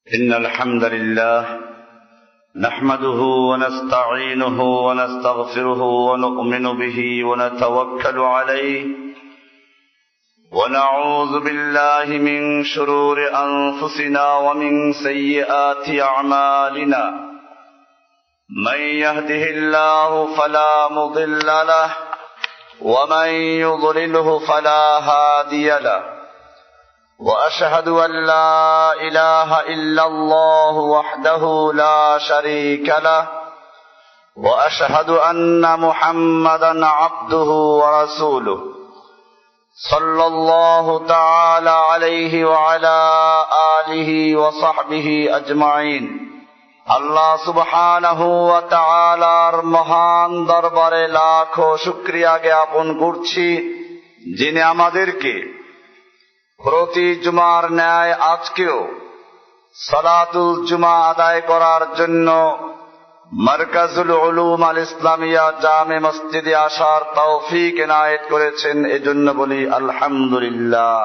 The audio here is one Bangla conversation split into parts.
إن الحمد لله نحمده ونستعينه ونستغفره ونؤمن به ونتوكل عليه ونعوذ بالله من شرور أنفسنا ومن سيئات أعمالنا من يهده الله فلا مضل له ومن يضلله فلا هادي له وأشهد أن لا إله إلا الله وحده لا شريك له وأشهد أن محمدا عبده ورسوله صلى الله تعالى عليه وعلى آله وصحبه أجمعين আল্লাহ সুবহানাহু ওয়া তাআলার মহান দরবারে লাখো শুকরিয়া জ্ঞাপন করছি, যিনি আমাদেরকে প্রতি জুমার ন্যায় আজকেও সালাতুল জুমা আদায় করার জন্য মারকাজুল উলুম আল ইসলামিয়া জামে মসজিদে আসার তৌফিক এনায়েত করেছেন। এজন্য বলি আলহামদুলিল্লাহ।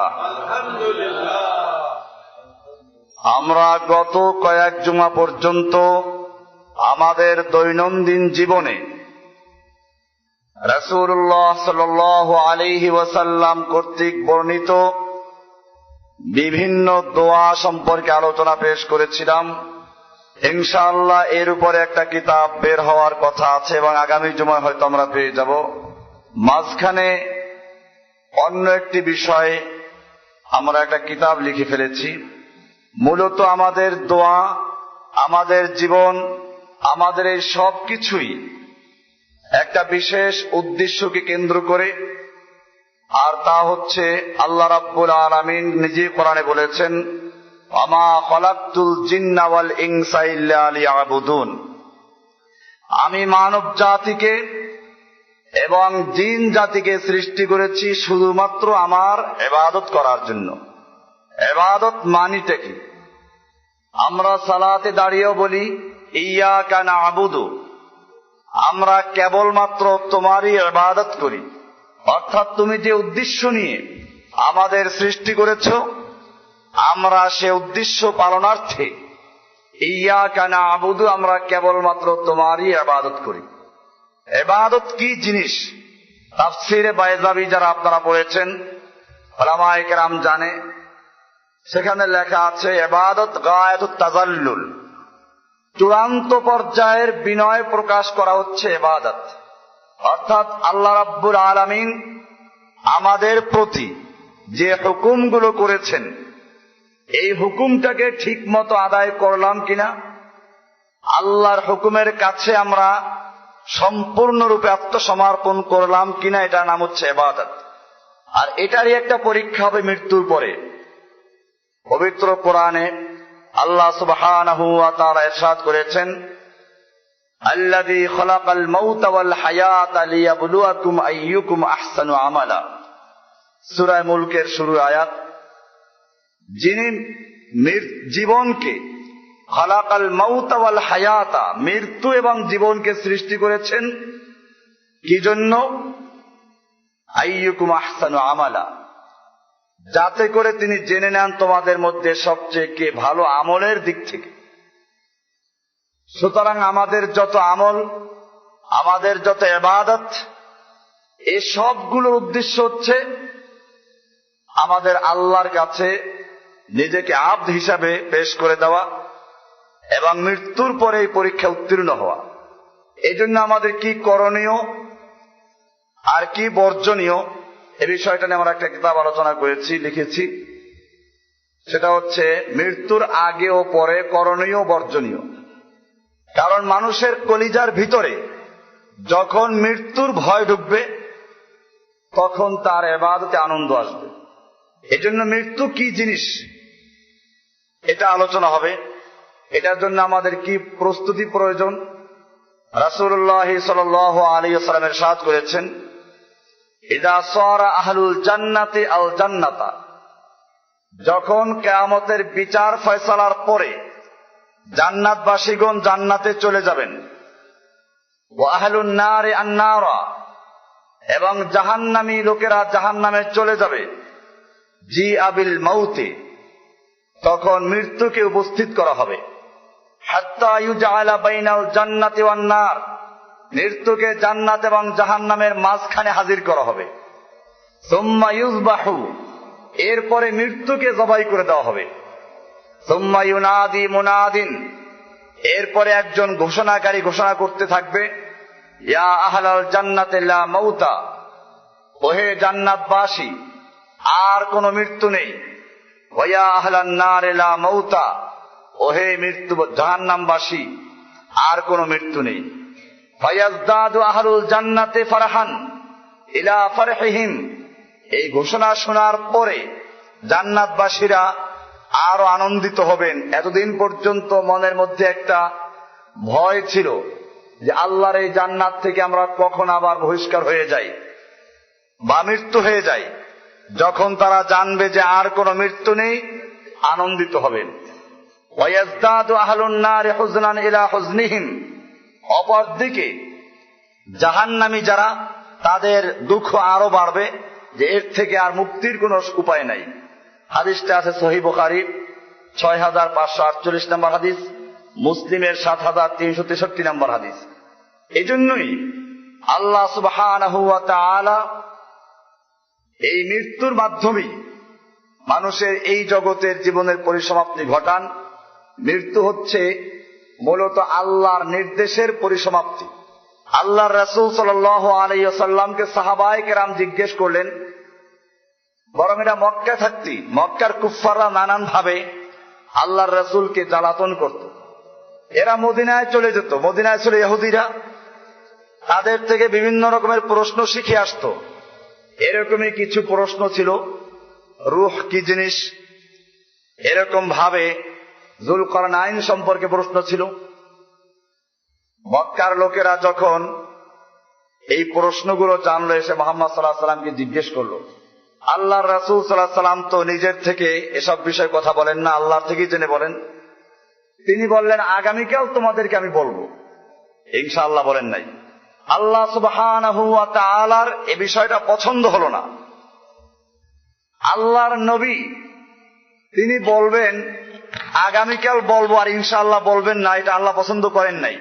আমরা গত কয়েক জুমা পর্যন্ত আমাদের দৈনন্দিন জীবনে রাসূলুল্লাহ সাল্লাল্লাহু আলাইহি ওয়াসাল্লাম কর্তৃক বর্ণিত বিভিন্ন দোয়া সম্পর্কে আলোচনা পেশ করেছিলাম। ইনশাআল্লাহ এর উপরে একটা কিতাব বের হওয়ার কথা আছে এবং আগামী জুমায় হয়তো আমরা পেয়ে যাব। মাঝখানে অন্য একটি বিষয়ে আমরা একটা কিতাব লিখে ফেলেছি। মূলত আমাদের দোয়া, আমাদের জীবন, আমাদের এই সব কিছুই একটা বিশেষ উদ্দেশ্যকে কেন্দ্র করে, আর তা হচ্ছে আল্লাহ রাব্বুল আলামিন নিজে কোরআনে বলেছেন, ওয়ামা খালাকতুল জিন্না ওয়াল ইনসা ইল্লা লিয়াবুদুন। আমি মানব জাতিকে এবং জিন জাতিকে সৃষ্টি করেছি শুধুমাত্র আমার ইবাদত করার জন্য। ইবাদত মানিটা কি? আমরা সালাতে দাঁড়িয়েও বলি ইয়্যাকা না'বুদু, আমরা কেবলমাত্র তোমারই ইবাদত করি। অর্থাৎ তুমি যে উদ্দেশ্য নিয়ে আমাদের সৃষ্টি করেছ, আমরা সে উদ্দেশ্য পালনার্থে ইয়্যাকা না'বুদু, আমরা কেবলমাত্র তোমারই ইবাদত করি। ইবাদত কি জিনিস? তাফসীরে বাইজাবি যারা আপনারা পড়েছেন, উলামায়ে কেরাম জানে, সেখানে লেখা আছে ইবাদত গায়াতুত তাযাল্লুল, চূড়ান্ত পর্যায়ের বিনয় প্রকাশ করা হচ্ছে ইবাদত। অর্থাৎ আল্লাহ রাব্বুল আলামিন আমাদের প্রতি যে হুকুমগুলো করেছেন, এই হুকুমটাকে ঠিক মতো আদায় করলাম কিনা, আল্লাহর হুকুমের কাছে আমরা সম্পূর্ণরূপে আত্মসমর্পণ করলাম কিনা, এটার নাম হচ্ছে ইবাদত। আর এটারই একটা পরীক্ষা হবে মৃত্যুর পরে। পবিত্র কোরআনে আল্লাহ সুবহানাহু ওয়া তাআলা ইরশাদ করেছেন, আল্লাযী খালাকাল মাউতা ওয়াল হায়াতা লিয়াবলুয়াকুম আইয়ুকুম আহসানু আমালা। সূরা মুলকের শুরুর আয়াত। যিনি জীবনকে, খালাকাল মাউতা ওয়াল হায়াতা, মৃত্যু এবং জীবনকে সৃষ্টি করেছেন কি জন্য? আইয়ুকুম আহসানু আমালা, যাতে করে তিনি জেনে নেন তোমাদের মধ্যে সবচেয়ে কে ভালো আমলের দিক থেকে। সুতরাং আমাদের যত আমল, আমাদের যত ইবাদত, এই সবগুলোর উদ্দেশ্য হচ্ছে আমাদের আল্লাহর কাছে নিজেকে আব্দ হিসাবে পেশ করে দেওয়া এবং মৃত্যুর পরে এই পরীক্ষা উত্তীর্ণ হওয়া। এই জন্য আমাদের কি করণীয় আর কি বর্জনীয়, এই বিষয়টা নিয়ে আমরা একটা কিতাব আলোচনা করেছি, লিখেছি। সেটা হচ্ছে মৃত্যুর আগে ও পরে করণীয় বর্জনীয়। কারণ মানুষের কলিজার ভিতরে যখন মৃত্যুর ভয় ঢুকবে, তখন তার ইবাদতে আনন্দ আসবে। এজন্য মৃত্যু কি জিনিস এটা আলোচনা হবে। এটার জন্য আমাদের কি প্রস্তুতি প্রয়োজন? রাসূলুল্লাহ সাল্লাল্লাহু আলাইহি ওয়াসাল্লাম ইরশাদ করেছেন, ইযা সারা আহলুল জান্নাতি আল জান্নাতা, যখন কিয়ামতের বিচার ফয়সালার পরে জান্নাতবাসীগণ জান্নাতে চলে যাবেন, ওয়া আহলুন নারি আন নারা, এবং জাহান্নামী লোকেরা জাহান্নামে চলে যাবে, জি আবিল মাউতে, তখন মৃত্যুকে উপস্থিত করা হবে। হাত্তা ইউজআলা বাইনাল জান্নাতি ওয়ান নার, মৃত্যুকে জান্নাত এবং জাহান্নামের মাঝখানে হাজির করা হবে। সুম্মা ইউযবাহু, এরপরে মৃত্যুকে জবাই করে দেওয়া হবে। সুম্মা ইউনাদি মুনাদিন, এরপরে একজন ঘোষণাকারী ঘোষণা করতে থাকবে, ইয়া আহলাল জান্নাতি লা মাউতা, ওহে জান্নাতবাসী আর কোনো মৃত্যু নেই। ওয়া আহলান নার লা মাউতা, ওহে মৃত্যু জাহান্নামবাসী আর কোনো মৃত্যু নেই। ফায়াজদাদু আহলুল জান্নাতি ফারহান ইলা ফারহিহিম, এই ঘোষণা শোনার পরে জান্নাতবাসীরা আরো আনন্দিত হবেন। এতদিন পর্যন্ত মনের মধ্যে একটা ভয় ছিল যে আল্লাহর এই জান্নাত থেকে আমরা কখন আবার বহিষ্কার হয়ে যাই বা মৃত্যু হয়ে যাই। যখন তারা জানবে যে আর কোনো মৃত্যু নেই, আনন্দিত হবেন। ওয়ায়াজদাদু আহলুন নারি হুজনান ইলা হুজনিহিম, অপরদিকে জাহান্নামী যারা, তাদের দুঃখ আরো বাড়বে যে এর থেকে আর মুক্তির কোনো উপায় নাই। হাদিসটা আছে সহিহ বুখারী 6548 নম্বর হাদিস, মুসলিমের 7363 নম্বর হাদিস। এই জন্যই আল্লাহ সুবহানাহু ওয়া তাআলা এই মৃত্যুর মাধ্যমে মানুষের এই জগতের জীবনের পরিসমাপ্তি ঘটান। মৃত্যু হচ্ছে মূলত আল্লাহর নির্দেশের পরিসমাপ্তি। আল্লাহর রাসূল সাল্লাল্লাহু আলাইহি ওয়াসাল্লামকে সাহাবায়ে কেরাম জিজ্ঞেস করলেন, বরং এটা মক্কায় থাকতি, মক্কার কুফফাররা নানান ভাবে আল্লাহর রাসূলকে জ্বালাতন করত। এরা মদিনায় চলে যেত, মদিনায় ছিল ইহুদিরা, তাদের থেকে বিভিন্ন রকমের প্রশ্ন শিখে আসতো। এরকমই কিছু প্রশ্ন ছিল, রূহ কি জিনিস, এরকম ভাবে যুলকারনাইন সম্পর্কে প্রশ্ন ছিল। মক্কার লোকেরা যখন এই প্রশ্নগুলো জানলো, এসে মুহাম্মদ সাল্লাল্লাহু আলাইহি ওয়াসাল্লামকে জিজ্ঞেস করলো। আল্লাহর রাসূল সাল্লাল্লাহু আলাইহি ওয়াসাল্লাম তো নিজের থেকে এসব বিষয়ে কথা বলেন না, আল্লাহর থেকেই জেনে বলেন। তিনি বললেন, আগামীকাল তোমাদেরকে আমি বলবো, ইনশাআল্লাহ বলেন নাই। আল্লাহ সুবহানাহু ওয়া তাআলার এ বিষয়টা পছন্দ হলো না। আল্লাহর নবী তিনি বলবেন আগামীকাল বলবো আর ইনশাআল্লাহ বলবেন না, এটা আল্লাহ পছন্দ করেন নাই।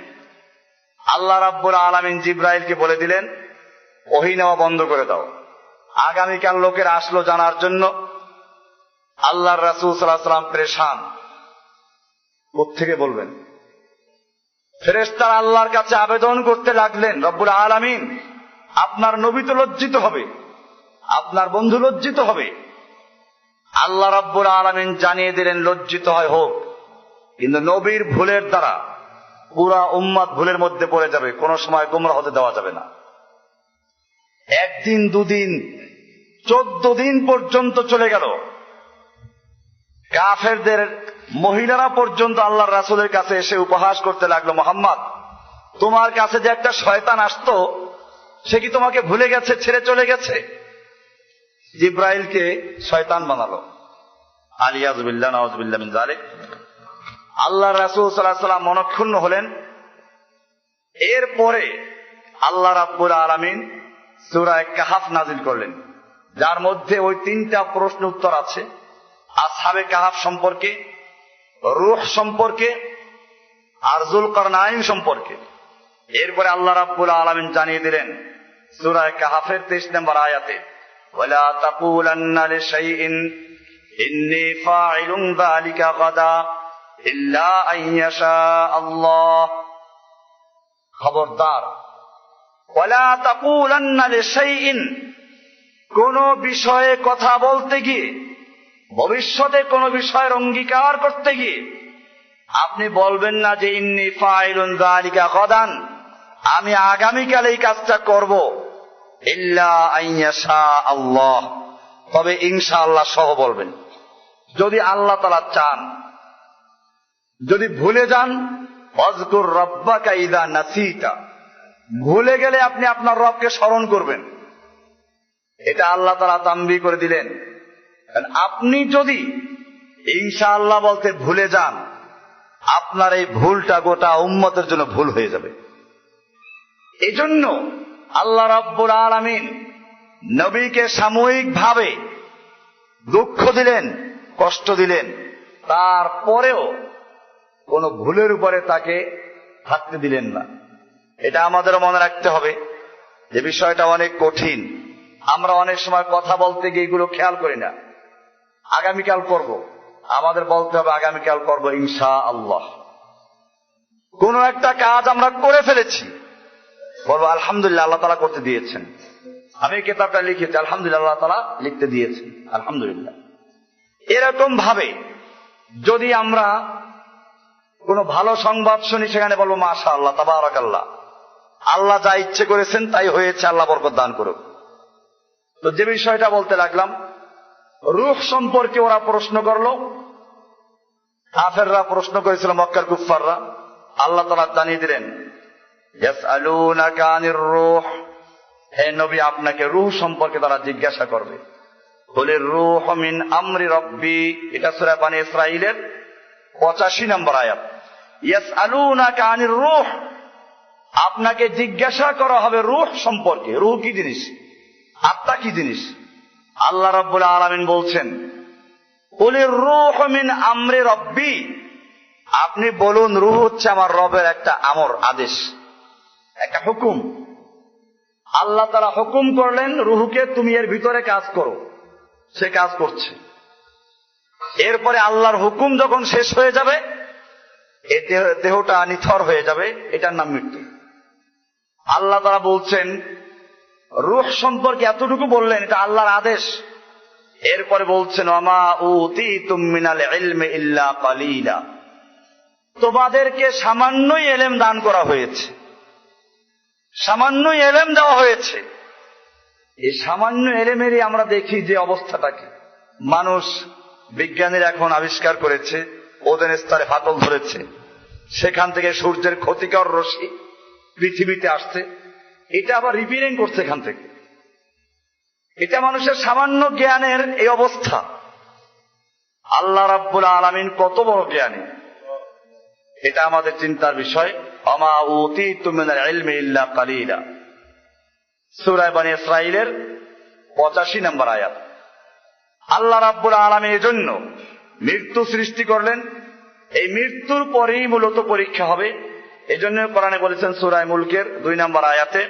আল্লাহ রাব্বুল আলামিন জিবরাইলকে বলে দিলেন, ওহী নেওয়া বন্ধ করে দাও। আগামীকাল লোকের আসলো জানার জন্য। আল্লাহর রাসূল সাল্লাল্লাহু আলাইহি ওয়াসাল্লাম পেরেশান, কোত্থেকে বলবেন। ফেরেশতারা আল্লাহর কাছে আবেদন করতে লাগলেন, রব্বুল আলামিন আপনার নবী তো লজ্জিত হবে, আপনার বন্ধু লজ্জিত হবে। আল্লাহ রাব্বুল আলামিন জানিয়ে দিলেন, লজ্জিত হয় হোক, কিন্তু নবীর ভুলের দ্বারা পুরা উম্মত ভুলের মধ্যে পড়ে যাবে, কোন সময় গোমরাহ হতে দেওয়া যাবে না। একদিন দুদিন 14 দিন পর্যন্ত চলে গেল। কাফেরদের মহিলারা পর্যন্ত আল্লাহর রাসূলের কাছে এসে উপহাস করতে লাগলো, মুহাম্মদ তোমার কাছে যে একটা শয়তান আসতো, সে কি তোমাকে ভুলে গেছে, ছেড়ে চলে গেছে? জিব্রাইলকে শয়তান বানালো। আলিয়াযু বিল্লাহ নাউযুবিল্লাহ মিন যালিক। আল্লাহর রাসূল সাল্লাল্লাহু আলাইহি ওয়াসাল্লাম মনক্ষুণ্ণ হলেন। এরপরে আল্লাহ রাব্বুল আলামিন সূরা কাহফ নাযিল করলেন, যার মধ্যে ওই 3টা প্রশ্ন উত্তর আছে, আসহাবে কাহফ সম্পর্কে, রূহ সম্পর্কে আর যুলকারনাইন সম্পর্কে। এরপরে আল্লাহ রাব্বুল আলামিন জানিয়ে দিলেন সূরা কাহফের 23 নম্বর আয়াতে, ওয়ালা তাকুলান্না লিশাইইন ইন্নী ফাইলুন যালিকা গাদা ইল্লা আইয়াশা আল্লাহ। খবরদার, ওয়ালা তাকুলান্না লিশাইইন, কোন বিষয়ে কথা বলতে গিয়ে, ভবিষ্যতে কোন বিষয়ের অঙ্গীকার করতে গিয়ে আপনি বলবেন না যে ইন্নী ফাইলুন যালিকা গাদান, আমি আগামীকাল এই কাজটা করব, ইল্লা আইয়াশা আল্লাহ, তবে ইনশাআল্লাহ সহ বলবেন। যদি আল্লাহ তাআলা চান। যদি ভুলে যান, ওয়াজকুর রাব্বাকা ইযা নাসিতা, ভুলে গেলে আপনি আপনার রবকে স্মরণ করবেন। এটা আল্লাহ তাআলা তানবীহ করে দিলেন। আপনি যদি ইনশাআল্লাহ বলতে ভুলে যান, আপনার এই ভুলটা গোটা উম্মতের জন্য ভুল হয়ে যাবে। এজন্য আল্লাহ রাব্বুল আলামিন নবীকে সাময়িকভাবে দুঃখ দিলেন, কষ্ট দিলেন। তারপরেও কোন ভুলের উপরে তাকে থাকতে দিলেন না। এটা আমাদেরও মনে রাখতে হবে যে বিষয়টা অনেক কঠিন। আমরা অনেক সময় কথা বলতে গিয়ে এগুলো খেয়াল করি না। আগামীকাল করব, আমাদের বলতে হবে আগামীকাল করব ইনশাআল্লাহ। কোন একটা কাজ আমরা করে ফেলেছি, বলবো আলহামদুলিল্লাহ আল্লাহ তাআলা করতে দিয়েছেন। আমি কিতাবটা লিখেছি, আলহামদুলিল্লাহ আল্লাহ তাআলা লিখতে দিয়েছেন, আলহামদুলিল্লাহ। এরকম ভাবে যদি আমরা কোনো ভালো সংবাদ শুনি, সেখানে বলবো মাশাআল্লাহ তাবারাকাল্লাহ, আল্লাহ যা ইচ্ছে করেছেন তাই হয়েছে, আল্লাহ বরকত দান করুক। তো যে বিষয়টা বলতে লাগলাম, রূহ সম্পর্কে ওরা প্রশ্ন করলো, কাফেররা প্রশ্ন করেছিল, মক্কার কুফফাররা। আল্লাহ তাআলা জানিয়ে দিলেন, ইয়াসআলুনাকা আনির রূহ, হে নবী আপনাকে রূহ সম্পর্কে তারা জিজ্ঞাসা করবে। কুলির রূহু মিন আমরি রাব্বি, এটা সূরা বনী ইসরাঈলের 85 নম্বর আয়াত। ইয়াসআলুনাকা আনির রূহ, আপনাকে জিজ্ঞাসা করা হবে রূহ সম্পর্কে। রূহ কি জিনিস, আত্মা কি জিনিস? আল্লাহ রাব্বুল আলামিন বলছেন, কুলির রূহু মিন আমরি রাব্বি, আপনি বলুন রূহ হচ্ছে আমার রবের একটা আমর, আদেশ, একটা হুকুম। আল্লাহ তাআলা হুকুম করলেন রূহকে তুমি এর ভিতরে কাজ করো, সে কাজ করছে। এরপরে আল্লাহর হুকুম যখন শেষ হয়ে যাবে, এই দেহটা নিথর হয়ে যাবে, এটার নাম মৃত্যু। আল্লাহ তাআলা বলছেন রূহ সম্পর্কে এতটুকু বললেন, এটা আল্লাহর আদেশ। এরপরে বলছেন ওমা উতিতুম মিনাল ইলমি ইল্লা কালিলা, তোমাদেরকে সামান্যই ইলম দান করা হয়েছে, সামান্যই ইলম দেওয়া হয়েছে। এই সামান্য ইলমেরই আমরা দেখি যে অবস্থাটাকে। মানুষ, বিজ্ঞানীরা এখন আবিষ্কার করেছে, ওজোন স্তরে ফাটল ধরেছে, সেখান থেকে সূর্যের ক্ষতিকর রশ্মি পৃথিবীতে আসছে, এটা আবার রিপেয়ারিং করছে এখান থেকে। এটা মানুষের সামান্য জ্ঞানের এই অবস্থা। আল্লাহ রাব্বুল আলামিন কত বড় জ্ঞানী, এটা আমাদের চিন্তার বিষয়। ওমা উতিতুম মিনাল ইলমি ইল্লা কালিলা, সূরা বনী ইসরাঈলের 85 নম্বর আয়াত। আল্লাহ রাব্বুল আলামিন এজন্য মৃত্যু সৃষ্টি করলেন। এই মৃত্যুর পরেই মূলত পরীক্ষা হবে। এজন্য কোরআনে বলেছেন সূরা মুলকের 2 নম্বর আয়াতে,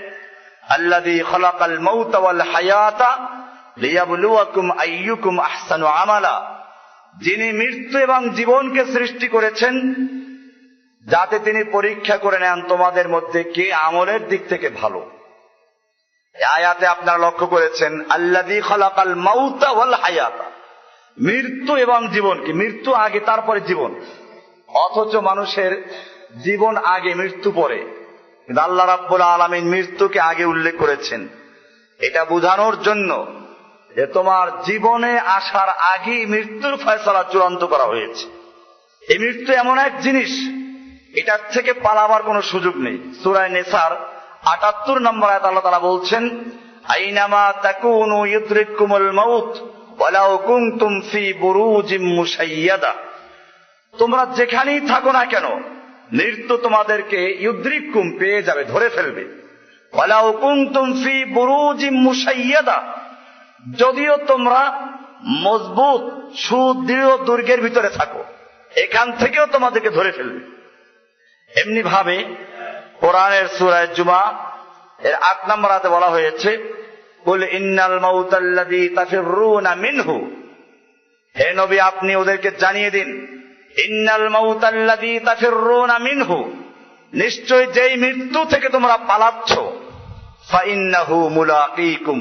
আল্লাযী খালাকাল মাউতা ওয়াল হায়াতা লিয়াবলুয়াকুম আইয়ুকুম আহসানু আমালা, যিনি মৃত্যু এবং জীবনকে সৃষ্টি করেছেন যাতে তিনি পরীক্ষা করে নেন তোমাদের মধ্যে কে আমলের দিক থেকে ভালো। আয়াতে আপনারা লক্ষ্য করেছেন আল্লাযী খালাকাল মাউতা ওয়াল হায়াতা, মৃত্যু এবং জীবন। কি মৃত্যু আগে তারপরে জীবন, অথচ মানুষের জীবন আগে মৃত্যু পরে। কিন্তু আল্লাহ রাব্বুল আলামিন মৃত্যুকে আগে উল্লেখ করেছেন, এটা বোঝানোর জন্য যে তোমার জীবনে আসার আগেই মৃত্যুর ফয়সালা চূড়ান্ত করা হয়েছে। এই মৃত্যু এমন এক জিনিস, এটার থেকে পালাবার কোনো সুযোগ নেই। সূরা নিসার 78 নম্বর আয়াত আল্লাহ তাআলা বলছেন, আইনামা তাকুনু ইউদরিকুমুল মাউত ওয়ালাউ কুনতুম ফি বুরুজিম মুশাইয়াদা, তোমরা যেখানেই থাকো না কেন মৃত্যু তোমাদেরকে ইউদরিকুম পেয়ে যাবে, ধরে ফেলবে। ওয়ালাউ কুনতুম ফি বুরুজিম মুশাইয়াদা, যদিও তোমরা মজবুত সুদৃঢ় দুর্গের ভিতরে থাকো, এখান থেকেও তোমাদেরকে ধরে ফেলবে। এমনি ভাবে কোরআনের সূরা জুমা এর 8 নম্বর আয়াতে বলা হয়েছে, কুল ইন্নাল মাউতাল্লাযী তাফিররুনা মিনহু, হে নবী আপনি ওদেরকে জানিয়ে দিন, ইন্নাল মাউতাল্লাযী তাফিররুনা মিনহু, নিশ্চয় যেই মৃত্যু থেকে তোমরা পালাচ্ছ, ফাইন্নাহু মুলাকীকুম,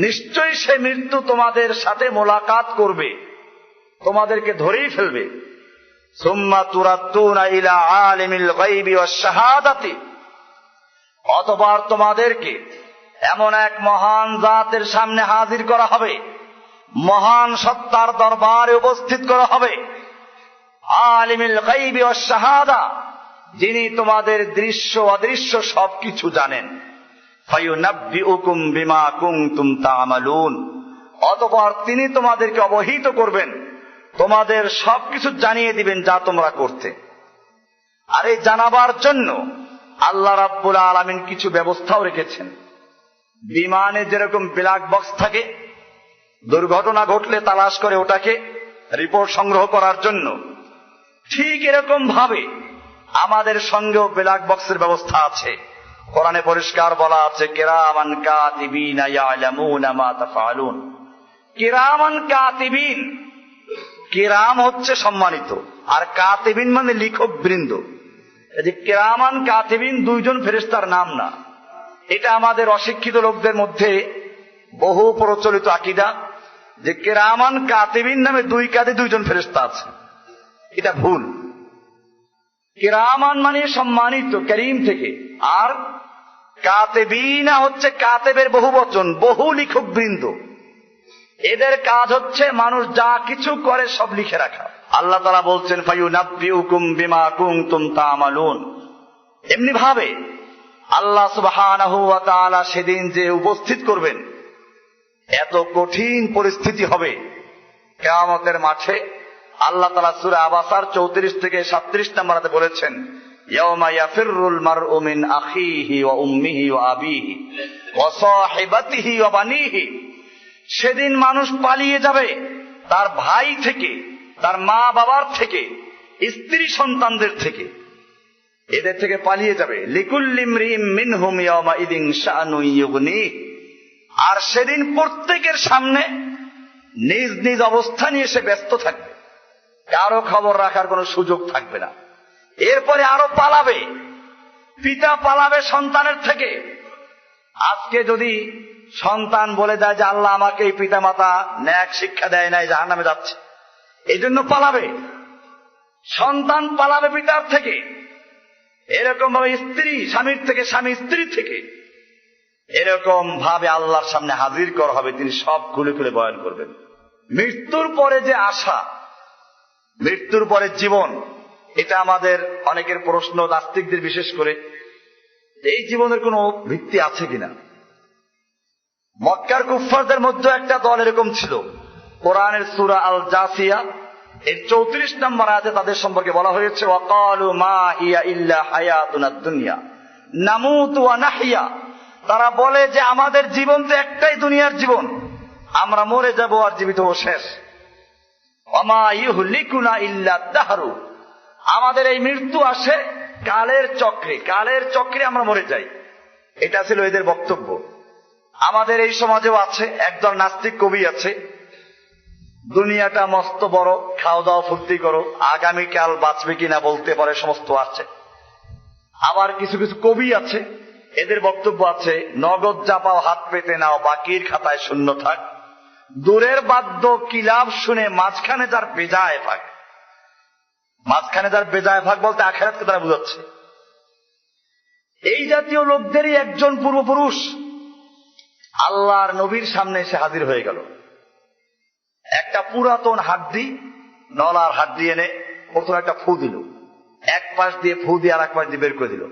নিশ্চয় সেই মৃত্যু তোমাদের সাথে মোলাকাত করবে, তোমাদেরকে ধরেই ফেলবে। সুম্মা তুরাদ্দুনা ইলা আলিমিল গায়বি ওয়াশ শাহাদাতি, অতঃপর তোমাদেরকে এমন এক মহান জাতের সামনে হাজির করা হবে, মহান সত্তার দরবারে উপস্থিত করা হবে। আলিমিল গায়বি ওয়াশ শাহাদা, যিনি তোমাদের দৃশ্য অদৃশ্য সবকিছু জানেন। ফায়ুনাব্বিউকুম বিমা কুনতুম তা'মালুন, অতঃপর তিনি তোমাদেরকে অবহিত করবেন, তোমাদের সবকিছু জানিয়ে দিবেন যা তোমরা করতে। আর এই জানাবার জন্য আল্লাহ রাব্বুল আলামিন কিছু ব্যবস্থাও রেখেছেন। বিমানে যেরকম ব্ল্যাক বক্স থাকে, দুর্ঘটনা ঘটলে তালাশ করে ওটাকে, রিপোর্ট সংগ্রহ করার জন্য। ঠিক এরকম ভাবে আমাদের সঙ্গেও ব্ল্যাক বক্সের ব্যবস্থা আছে। কোরআনে পরিষ্কার বলা আছে, কিরামান কাতিবিনা ইয়ালামুনা মা তাফআলুন। কিরামান কাতিবিন, কিরাম হচ্ছে সম্মানিত, আর কাতিবিন মানে লিখক বৃন্দ। এই যে কিরামান কাতিবিন দুইজন ফেরেশতার নাম না, এটা আমাদের অশিক্ষিত লোকদের মধ্যে বহু প্রচলিত আকীদা যে কিরামান কাতিবিন নামে দুই কাঁধে দুইজন ফেরেশতা আছে। এটা ভুল। কিরামান মানে সম্মানিত, করিম থেকে, আর কাতেবিনা হচ্ছে কাতেবের বহু বচন, বহু লিখক বৃন্দ। এদের কাজ হচ্ছে মানুষ যা কিছু করে সব লিখে রাখা। আল্লাহ তাআলা বলছেন, ফায়ুনাব্বিউকুম বিমা কুনতুম তা'মালুন। এমনি ভাবে আল্লাহ সুবহানাহু ওয়া তাআলা সেদিন যে উপস্থিত করবেন, এত কঠিন পরিস্থিতি হবে কিয়ামতের মাঠে। আল্লাহ তাআলা সূরা আবাসার 34 থেকে 37 নম্বর আয়াতে বলেছেন, ইয়াওমা ইয়াফিরুল মারউ মিন আখিহি ওয়া উম্মিহি ওয়া আবিহি ওয়া সাহিবাতিহি ওয়া বানিহি। সেদিন মানুষ পালিয়ে যাবে তার ভাই থেকে, তার মা বাবার থেকে, স্ত্রী সন্তানদের থেকে, এদের থেকে পালিয়ে যাবে। লিকুল্লি ইমরিইম মিনহুম ইয়াওমা ইদিন শাআনু ইউগনি। আর সেদিন প্রত্যেকের সামনে নিজ নিজ অবস্থা নিয়ে সে ব্যস্ত থাকবে, কারো খবর রাখার কোনো সুযোগ থাকবে না। এরপরে আরো পালাবে, পিতা পালাবে সন্তানের থেকে। আজকে যদি সন্তান বলে দেয় যে আল্লাহ আমাকে এই পিতা মাতা ন্যাক শিক্ষা দেয় নাই, জাহান্নামে যাচ্ছে, এই জন্য পালাবে। সন্তান পালাবে পিতার থেকে, এরকম ভাবে স্ত্রী স্বামীর থেকে, স্বামী স্ত্রীর থেকে, এরকম ভাবে আল্লাহর সামনে হাজির করা হবে। তিনি সব খুলে খুলে বয়ান করবেন। মৃত্যুর পরে যে আশা, মৃত্যুর পরে জীবন, এটা আমাদের অনেকের প্রশ্ন, নাস্তিকদের বিশেষ করে, এই জীবনের কোনো ভিত্তি আছে কিনা। মক্কার কুফফারদের মধ্যে একটা দল এরকম ছিল। কোরআনের সূরা আল জাসিয়া এর 34 নম্বর আয়াতে তাদের সম্পর্কে বলা হয়েছে, ওয়াকালু মা হিয়া ইল্লা হায়াতুনাদ দুনিয়া নামুতু ওয়া নাহইয়া। তারা বলে যে আমাদের জীবন তো একটাই দুনিয়ার জীবন, আমরা মরে যাব আর জীবিত হব, শেষ। ওয়ামা ইউহলিকুনা ইল্লা দাহরু। আমাদের এই মৃত্যু আসে কালের চক্রে, কালের চক্রে আমরা মরে যাই। এটা ছিল এদের বক্তব্য। আমাদের এই সমাজেও আছে একদল নাস্তিক কবি আছে, দুনিয়াটা মস্ত বড়, খাওয়া দাওয়া ফুর্তি করো, আগামীকাল বাঁচবে কিনা বলতে পারে, সমস্ত আছে। আবার কিছু কিছু কবি আছে, এদের বক্তব্য আছে, নগদ যা পাও হাত পেতে নাও, বাকির খাতায় শূন্য থাক। দূরের বাদ্য কিলাব শুনে মাঝখানে যার বেজায় ভাগ। মাঝখানে যার বেজায় ভাগ বলতে আখিরাতকে তারা বুঝাচ্ছে। এই জাতীয় লোকদেরই একজন পূর্বপুরুষ আল্লাহর নবীর সামনে এসে হাজির হয়ে গেল। একটা পুরাতন হাড্ডি, নলার হাড্ডি এনে প্রথমে একটা ফু দিল, এক পাশ দিয়ে ফু দিয়ে আর এক পাশ দিয়ে বের করে দিল।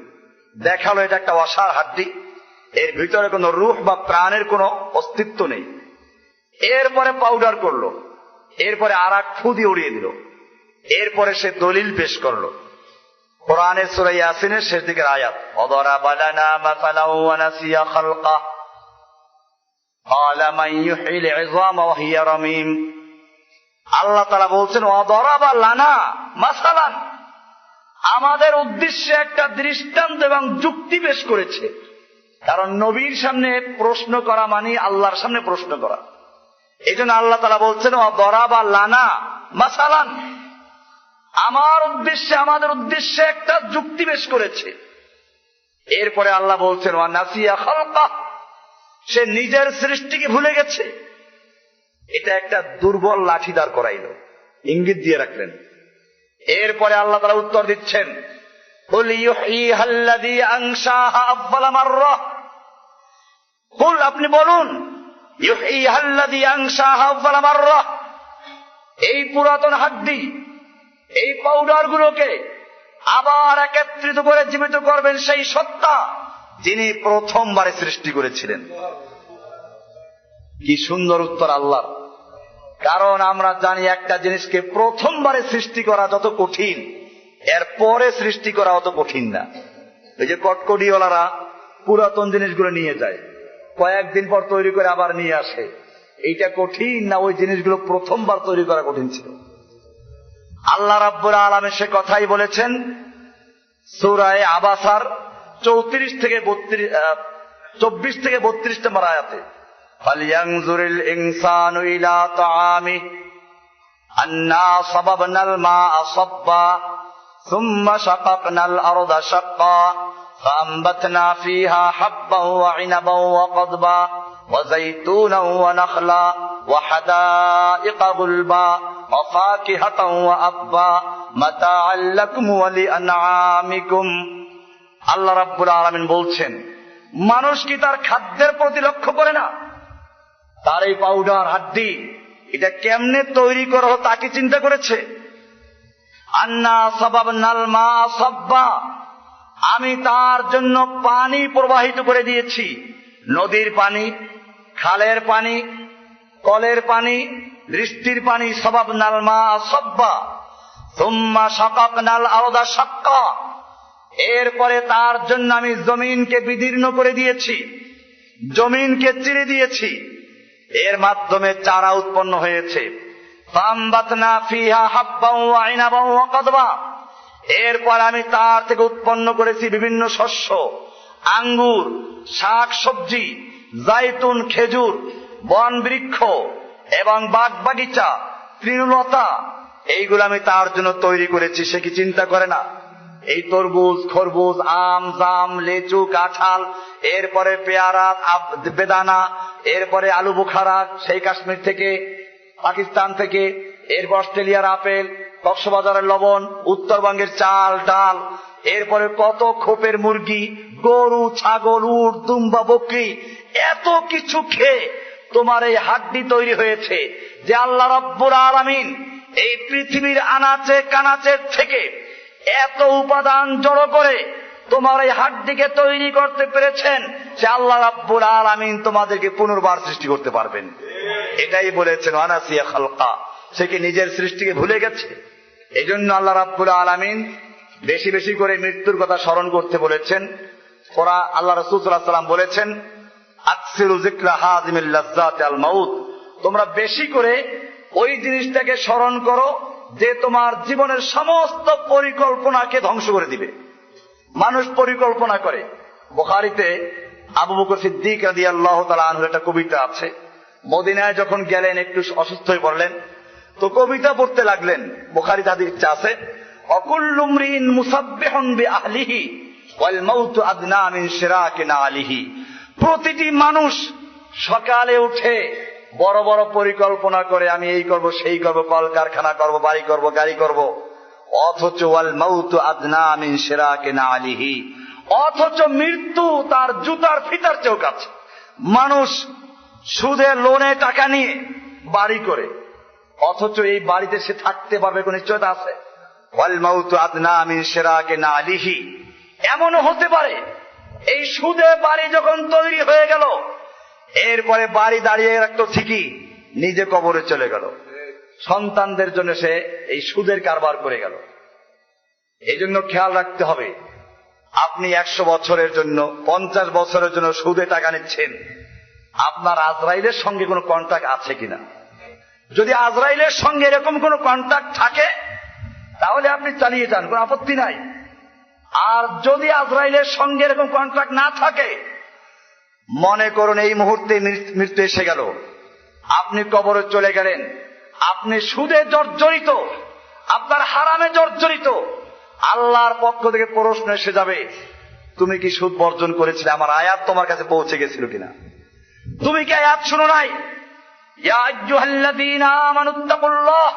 দেখালো এটা একটা অসার হাড্ডি, এর ভিতরে কোনো রূহ বা প্রাণের কোনো অস্তিত্ব নেই। এরপরে পাউডার করলো, এরপরে আর এক ফু দিয়ে উড়িয়ে দিল। এরপরে সে দলিল পেশ করলো কোরআনের সূরা ইয়াসিনের শেষ দিকের আয়াত, ওয়াদারাবা লানা মাসালান ওয়া নাসিয়া খালকা ক্বালা মান ইউহিল ইযামা ওয়া হিয়া রামীম। আল্লাহ তাআলা বলছেন, ওয়াদারাবা লানা মাসালান, আমাদের উদ্দেশ্যে একটা দৃষ্টান্ত এবং যুক্তি পেশ করেছে। কারণ নবীর সামনে প্রশ্ন করা মানে আল্লাহর সামনে প্রশ্ন করা। এই জন্য আল্লাহ তাআলা বলছেন, ওয়াদারাবা লানা মাসালান, আমার উদ্দেশ্যে, আমাদের উদ্দেশ্যে একটা যুক্তি পেশ করেছে। এরপরে আল্লাহ বলছেন, ওয়া নাসিয়া খালকা, সে নিজের সৃষ্টিকে ভুলে গেছে। এটা একটা দুর্বল লাঠি দাঁড় করাইল, ইঙ্গিত দিয়ে রাখলেন। এরপরে আল্লাহ তাআলা উত্তর দিচ্ছেন, কুল ইউহয়িহাল্লাযী আনশাহা আউয়ালা মাররা, কুল আপনি বলুন, ইউহয়িহাল্লাযী আনশাহা আউয়ালা মাররা, এই পুরাতন হাড্ডি, এই পাউডার গুলোকে আবার একত্রিত করে জীবিত করবেন সেই সত্তা যিনি প্রথমবারে সৃষ্টি করেছিলেন। কি সুন্দর উত্তর আল্লাহর। কারণ আমরা জানি একটা জিনিসকে প্রথমবারে সৃষ্টি করা যত কঠিন, এর পরে সৃষ্টি করা অত কঠিন না। এই যে কটকটিওয়ালারা পুরাতন জিনিসগুলো নিয়ে যায়, কয়েকদিন পর তৈরি করে আবার নিয়ে আসে, এইটা কঠিন না ওই জিনিসগুলো প্রথমবার তৈরি করা কঠিন ছিল? আল্লাহ রাব্বুল আলামিন সে কথাই বলেছেন সূরা আবাসার 24 থেকে 32 নম্বর আয়াতে, ফালইয়ানজুরিল ইনসানু ইলা তাআমিহি আন্না সাবাবনাল মা'a সাব্বা সুম্মা শাকাকনাল আরদা শাক্কা فأنبتنا فيها حبا وعنبا وقضبا وزيتونا ونخلا وحدائق غلبا وفاكهة وأبا متاعا لكم ولأنعامكم। আল্লাহ রাব্বুল আলামিন বলছেন, মানুষ কি তার খাদ্যের প্রতি লক্ষ্য করে না? তার এই পাউডার হাড্ডি এটা কেমনে তৈরি করা হতো তা কি চিন্তা করেছে? আন্না সাবাবনাল মা'a সাব্বা, আমি তার জন্য পানি প্রবাহিত করে দিয়েছি, নদীর পানি, খালের পানি, কলের পানি, বৃষ্টির পানি। সাবাবনাল মা'a সাব্বা সুম্মা শাকাকনাল আরদা শাক্কা, এরপরে তার জন্য আমি জমিনকে বিদীর্ণ করে দিয়েছি, জমিনকে চিরে দিয়েছি, এর মাধ্যমে চারা উৎপন্ন হয়েছে। ফাআনবাতনা ফিহা হাব্বান ওয়া ইনাবান ওয়া কাদবা, এরপর আমি তার থেকে উৎপন্ন করেছি বিভিন্ন শস্য, আঙ্গুর, শাক সবজি, জাইতুন, খেজুর, বন বৃক্ষ এবং বাগ বাগিচা, তৃণলতা, এইগুলো আমি তার জন্য তৈরি করেছি। সে কি চিন্তা করে না? এই তরমুজ, খরবুজ, আম, জাম, লেচু, কাঁঠাল, এরপরে পেয়ারা, বেদানা, এরপরে আলু বুখারা সেই কাশ্মীর থেকে, পাকিস্তান থেকে, এরপর অস্ট্রেলিয়ার আপেল, কক্সবাজারের লবণ, উত্তরবঙ্গের চাল ডাল, এরপরে কত খোপের মুরগি, গরু, ছাগল, উট, দুম্বা, বকরি, এত কিছু খেয়ে তোমার এই হাড্ডি তৈরি হয়েছে যে আল্লাহ রাব্বুল আলামিন এই পৃথিবীর আনাচে কানাচের থেকে এত উপাদান জড়ো করে তোমার এই হাড্ডিকে তৈরি করতে পেরেছেন যে আল্লাহ রাব্বুল আলামিন তোমাদেরকে পুনর্বার সৃষ্টি করতে পারবেন। এটাই বলেছেন আনাসিয়া খালকা, সে কি নিজের সৃষ্টিকে ভুলে গেছে? এই জন্য আল্লাহ রাব্বুল আলামিন বেশি বেশি করে মৃত্যুর কথা স্মরণ করতে বলেছেন। আল্লাহ রাসূল সাল্লাল্লাহু আলাইহি ওয়াসাল্লাম বলেছেন, আকসিরু যিকরা হাযিমিল লাযযাতি আল মাউত, তোমরা বেশি করে ওই জিনিসটাকে স্মরণ করো যে তোমার জীবনের সমস্ত পরিকল্পনাকে ধ্বংস করে দিবে। মানুষ পরিকল্পনা করে। বুখারীতে আবু বকর সিদ্দিক রাদিয়াল্লাহু তাআলা আনহু একটা কবিতা আছে। মদিনায় যখন গেলেন একটু অসুস্থ হয়ে পড়লেন, তো কবিতা পড়তে লাগলেন। বুখারীতে হাদিস আছে, অকুল্লু মরিন মুসাব্বিহুন বিআহলিহি ওয়াল মাউতু আদনা মিন শিরাকি নালিহি। প্রতিটি মানুষ সকালে উঠে বড় বড় পরিকল্পনা করে, আমি এই করব, সেই করব, কলকারখানা করব, বাড়ি করব, গাড়ি করব, অথচ ওয়াল মাউতু আদনা মিন শিরাকি নালিহি, অথচ মৃত্যু তার জুতার ফিতার চেয়েও কাছে। মানুষ সুদে লোনে টাকা নিয়ে বাড়ি করে, অথচ এই বাড়িতে সে থাকতে পারবে কোন নিশ্চয়তা আছে? ওয়াল মাউতু আদনা মিন শিরাকি নালিহি। এমনও হতে পারে এই সুদে বাড়ি যখন তৈরি হয়ে গেল, এরপরে বাড়ি দাঁড়িয়ে রাখতো ঠিকই, নিজে কবরে চলে গেল, সন্তানদের জন্য সে এই সুদের কারবার করে গেল। এই জন্য খেয়াল রাখতে হবে, আপনি 100 বছরের জন্য, 50 বছরের জন্য সুদে টাকা নিচ্ছেন, আপনার আজরাইলের সঙ্গে কোনো কন্ট্যাক্ট আছে কিনা? যদি আজরাইলের সঙ্গে এরকম কোনো কন্ট্যাক্ট থাকে তাহলে আপনি চালিয়ে যান, কোনো আপত্তি নাই। আর যদি আজরাইলের সঙ্গে এরকম কন্ট্যাক্ট না থাকে, মনে করুন এই মুহূর্তে মৃত্যু এসে গেল, আপনি কবরে চলে গেলেন, আপনি সুদে জর্জরিত, আপনার হারামে জর্জরিত, আল্লাহর পক্ষ থেকে প্রশ্ন এসে যাবে, তুমি কি সুদ বর্জন করেছিলে? আমার আয়াত তোমার কাছে পৌঁছে গেছিল কিনা? তুমি কি আয়াত শুনো নাই? ইয়া আইয়ুহাল্লাযীনা আমানুত্তাকুল্লাহ,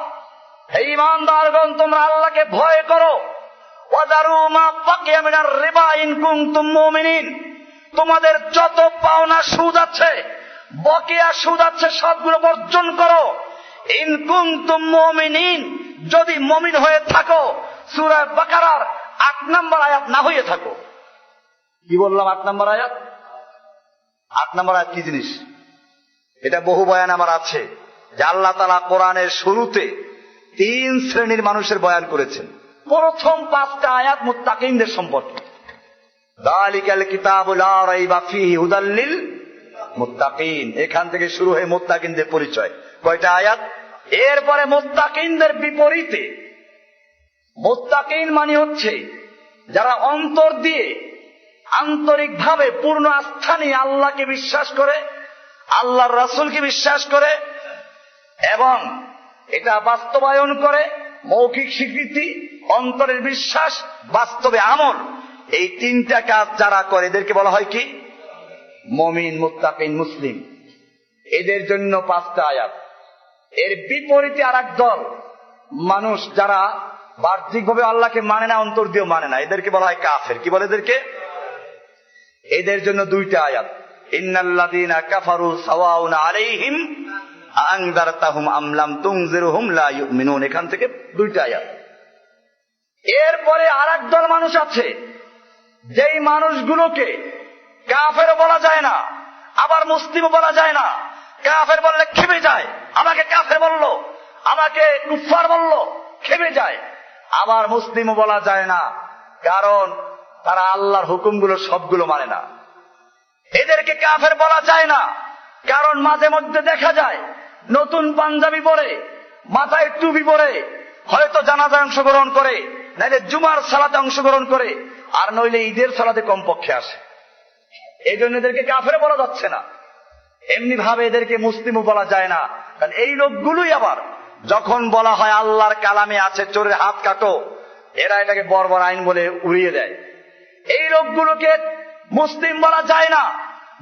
হে ঈমানদারগণ তোমরা আল্লাহকে ভয় করো। ওয়াদারু মা বাকিয়া মিনার রিবা ইন কুনতুম মুমিনিন, তোমাদের যত পাওনা সুদ আছে, বকেয়া সুদ আছে, সবগুলো বর্জন করো। ইন কুনতুম মুমিনিন, যদি মুমিন হয়ে থাকো। সূরা বাকারার 8 নম্বর আয়াত না হয়ে থাকো। কি বললাম? 8 নম্বর আয়াত। 8 নম্বর আয়াত কি জিনিস? এটা বহু বয়ান আমার আছে যে আল্লাহ তাআলা কোরআনের শুরুতে 3 শ্রেণীর মানুষের বয়ান করেছেন। প্রথম 5টা আয়াত মুত্তাকিনদের সম্পর্কে। যালিকাল কিতাবু লা রাইবা ফীহি হুদাল লিল মুত্তাকিন, এখান থেকে শুরু হয়ে মুত্তাকিনদের পরিচয়। কয়টা আয়াত? এরপরে মুত্তাকিনদের বিপরীতে মুত্তাকিন মানে হচ্ছে যারা অন্তর দিয়ে আন্তরিকভাবে পূর্ণ আস্থা নিয়ে আল্লাহকে বিশ্বাস করে, আল্লাহর রাসূলকে বিশ্বাস করে এবং এটা বাস্তবায়ন করে, মৌখিক স্বীকৃতি, অন্তরের বিশ্বাস, বাস্তবে আমল, এই তিনটা কাজ যারা করে এদেরকে বলা হয় কি? মুমিন, মুত্তাকিন, মুসলিম। এদের জন্য 5টা আয়াত। এর বিপরীতে আর এক দল মানুষ যারা বাহ্যিকভাবে আল্লাহকে মানে না, অন্তর দিয়েও মানে না, এদেরকে বলা হয় কাফের। কি বলে এদেরকে? এদের জন্য 2টা আয়াত। ইন্নাল্লাযীনা কাফারু সাওয়াউন আলাইহিম আনযারতাহুম আম লাম তুনজিরহুম লা ইউমিনুন। এখান থেকে 2টা আয়াত। এরপরে আর এক দল মানুষ আছে, যেই মানুষগুলোকে কাফের বলা যায় না, আবার মুসলিমও বলা যায় না। কাফের বললে খেপে যায়, আমাকে কাফের বললো, আমাকে কুফার বললো, খেপে যায়। আবার মুসলিমও বলা যায় না, কারণ তারা আল্লাহর হুকুমগুলো সবগুলো মানে না। এদেরকে কাফের বলা যায় না, কারণ মাঝে মধ্যে দেখা যায় নতুন পাঞ্জাবি পরে, মাথায় টুপি পরে, হয়তো জানাজায় অংশগ্রহণ করে, নাইলে জুমার সালাতে অংশগ্রহণ করে, আর নইলে ঈদের সালাতে কমপক্ষে আসে। এই জন্য এদেরকে কাফের বলা যাচ্ছে না। এমনি ভাবে এদেরকে মুসলিমও বলা যায় না, কারণ এই লোকগুলোই আবার যখন বলা হয় আল্লাহর কালামে আছে চোরের হাত কাটো, এরা এটাকে বর্বর আইন বলে উড়িয়ে দেয়। এই লোকগুলোকে মুসলিম বলা যায় না।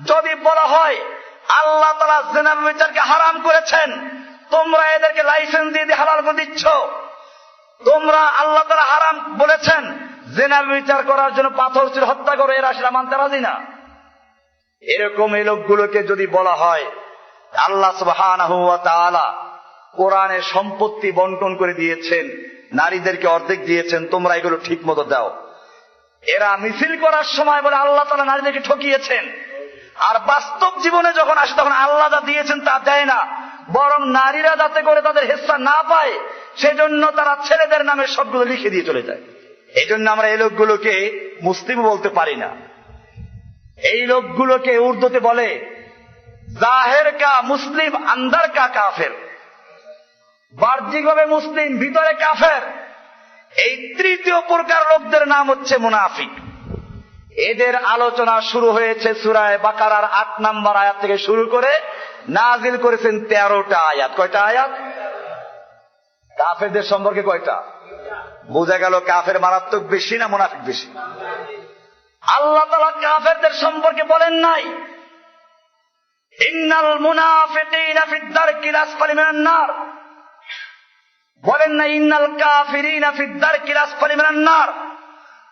যদি বলা হয় আল্লাহ তাআলা জিনা ব্যভিচারকে হারাম করেছেন, তোমরা এদেরকে লাইসেন্স দিয়ে হালাল করে দিচ্ছ, তোমরা আল্লাহ তাআলা হারাম বলেছেন জিনা ব্যভিচার করার জন্য পাথর ছুঁড়ে হত্যা করো, এরা সেটা মানতে রাজি না। এরকম এই লোকগুলোকে যদি বলা হয় আল্লাহ সুবহানাহু ওয়া তাআলা কোরআনে সম্পত্তি বন্টন করে দিয়েছেন, নারীদেরকে অর্ধেক দিয়েছেন, তোমরা এগুলো ঠিক মতো দাও, এরা মিছিল করার সময় বলে আল্লাহ তাআলা নারীদেরকে ঠকিয়েছেন, আর বাস্তব জীবনে যখন আসে তখন আল্লাহ যা দিয়েছেন তা দেয় না, বরং নারীরা যাতে করে তাদের হিস্সা না পায় সেজন্য তারা ছেলেদের নামে সবগুলো লিখে দিয়ে চলে যায়। এই জন্য আমরা এই লোকগুলোকে মুসলিম বলতে পারি না। এই লোকগুলোকে উর্দুতে বলে জাহের কা মুসলিম আন্দার কা কাফের, বাহ্যিকভাবে মুসলিম ভিতরে কাফের। এই তৃতীয় প্রকার লোকদের নাম হচ্ছে মুনাফিক। এদের আলোচনা শুরু হয়েছে সূরা বাকারার 8 নম্বর আয়াত থেকে শুরু করে নাজিল করেছেন 13টা আয়াত। কয়টা আয়াত? কাফেরদের সম্পর্কে কয়টা? বোঝা গেল কাফের মারাত্মক বেশি না মুনাফিক বেশি? আল্লাহ তাআলা কাফেরদের সম্পর্কে বলেন নাই ইন্নাল মুনাফিকিনা ফিদ দারকিল আসফালি মিনান নার, বলেন না ইন্নাল কাফিরিনা ফিদ দারকিল আসফালি মিনান নার,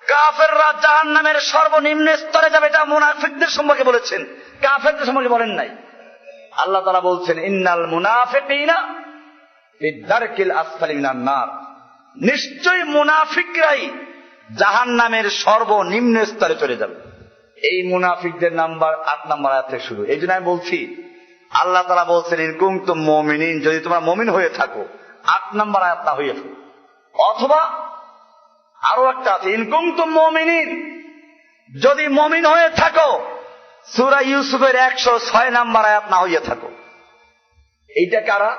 কাফেররা জাহান্নামের সর্বনিম্ন স্তরে যাবে, এটা মুনাফিকদের সম্পর্কে বলেছেন, কাফেরদের সম্পর্কে বলেন নাই। আল্লাহ তাআলা বলছেন ইন্নাল মুনাফিকিনা ফিদ দারকিল আসফালি মিনান নার, নিশ্চয়ই মুনাফিকরাই জাহান্নামের সর্বনিম্ন স্তরে চলে যাবে। এই মুনাফিকদের নাম্বার 8 নম্বর আয়াত থেকে শুরু। এই জন্য আমি বলছি আল্লাহ তাআলা বলছেন ইন কুনতুম মুমিনিন, যদি তোমরা মুমিন হয়ে থাকো, 8 নম্বর আয়াত না হয়ে থাকো, অথবা আরো একটা আছে ইন কুনতুম মুমিনিন, যদি মুমিন হয়ে থাকো, সূরা ইউসুফের 106 নম্বর আয়াত না হয়ে থাকো। এইটা কারা?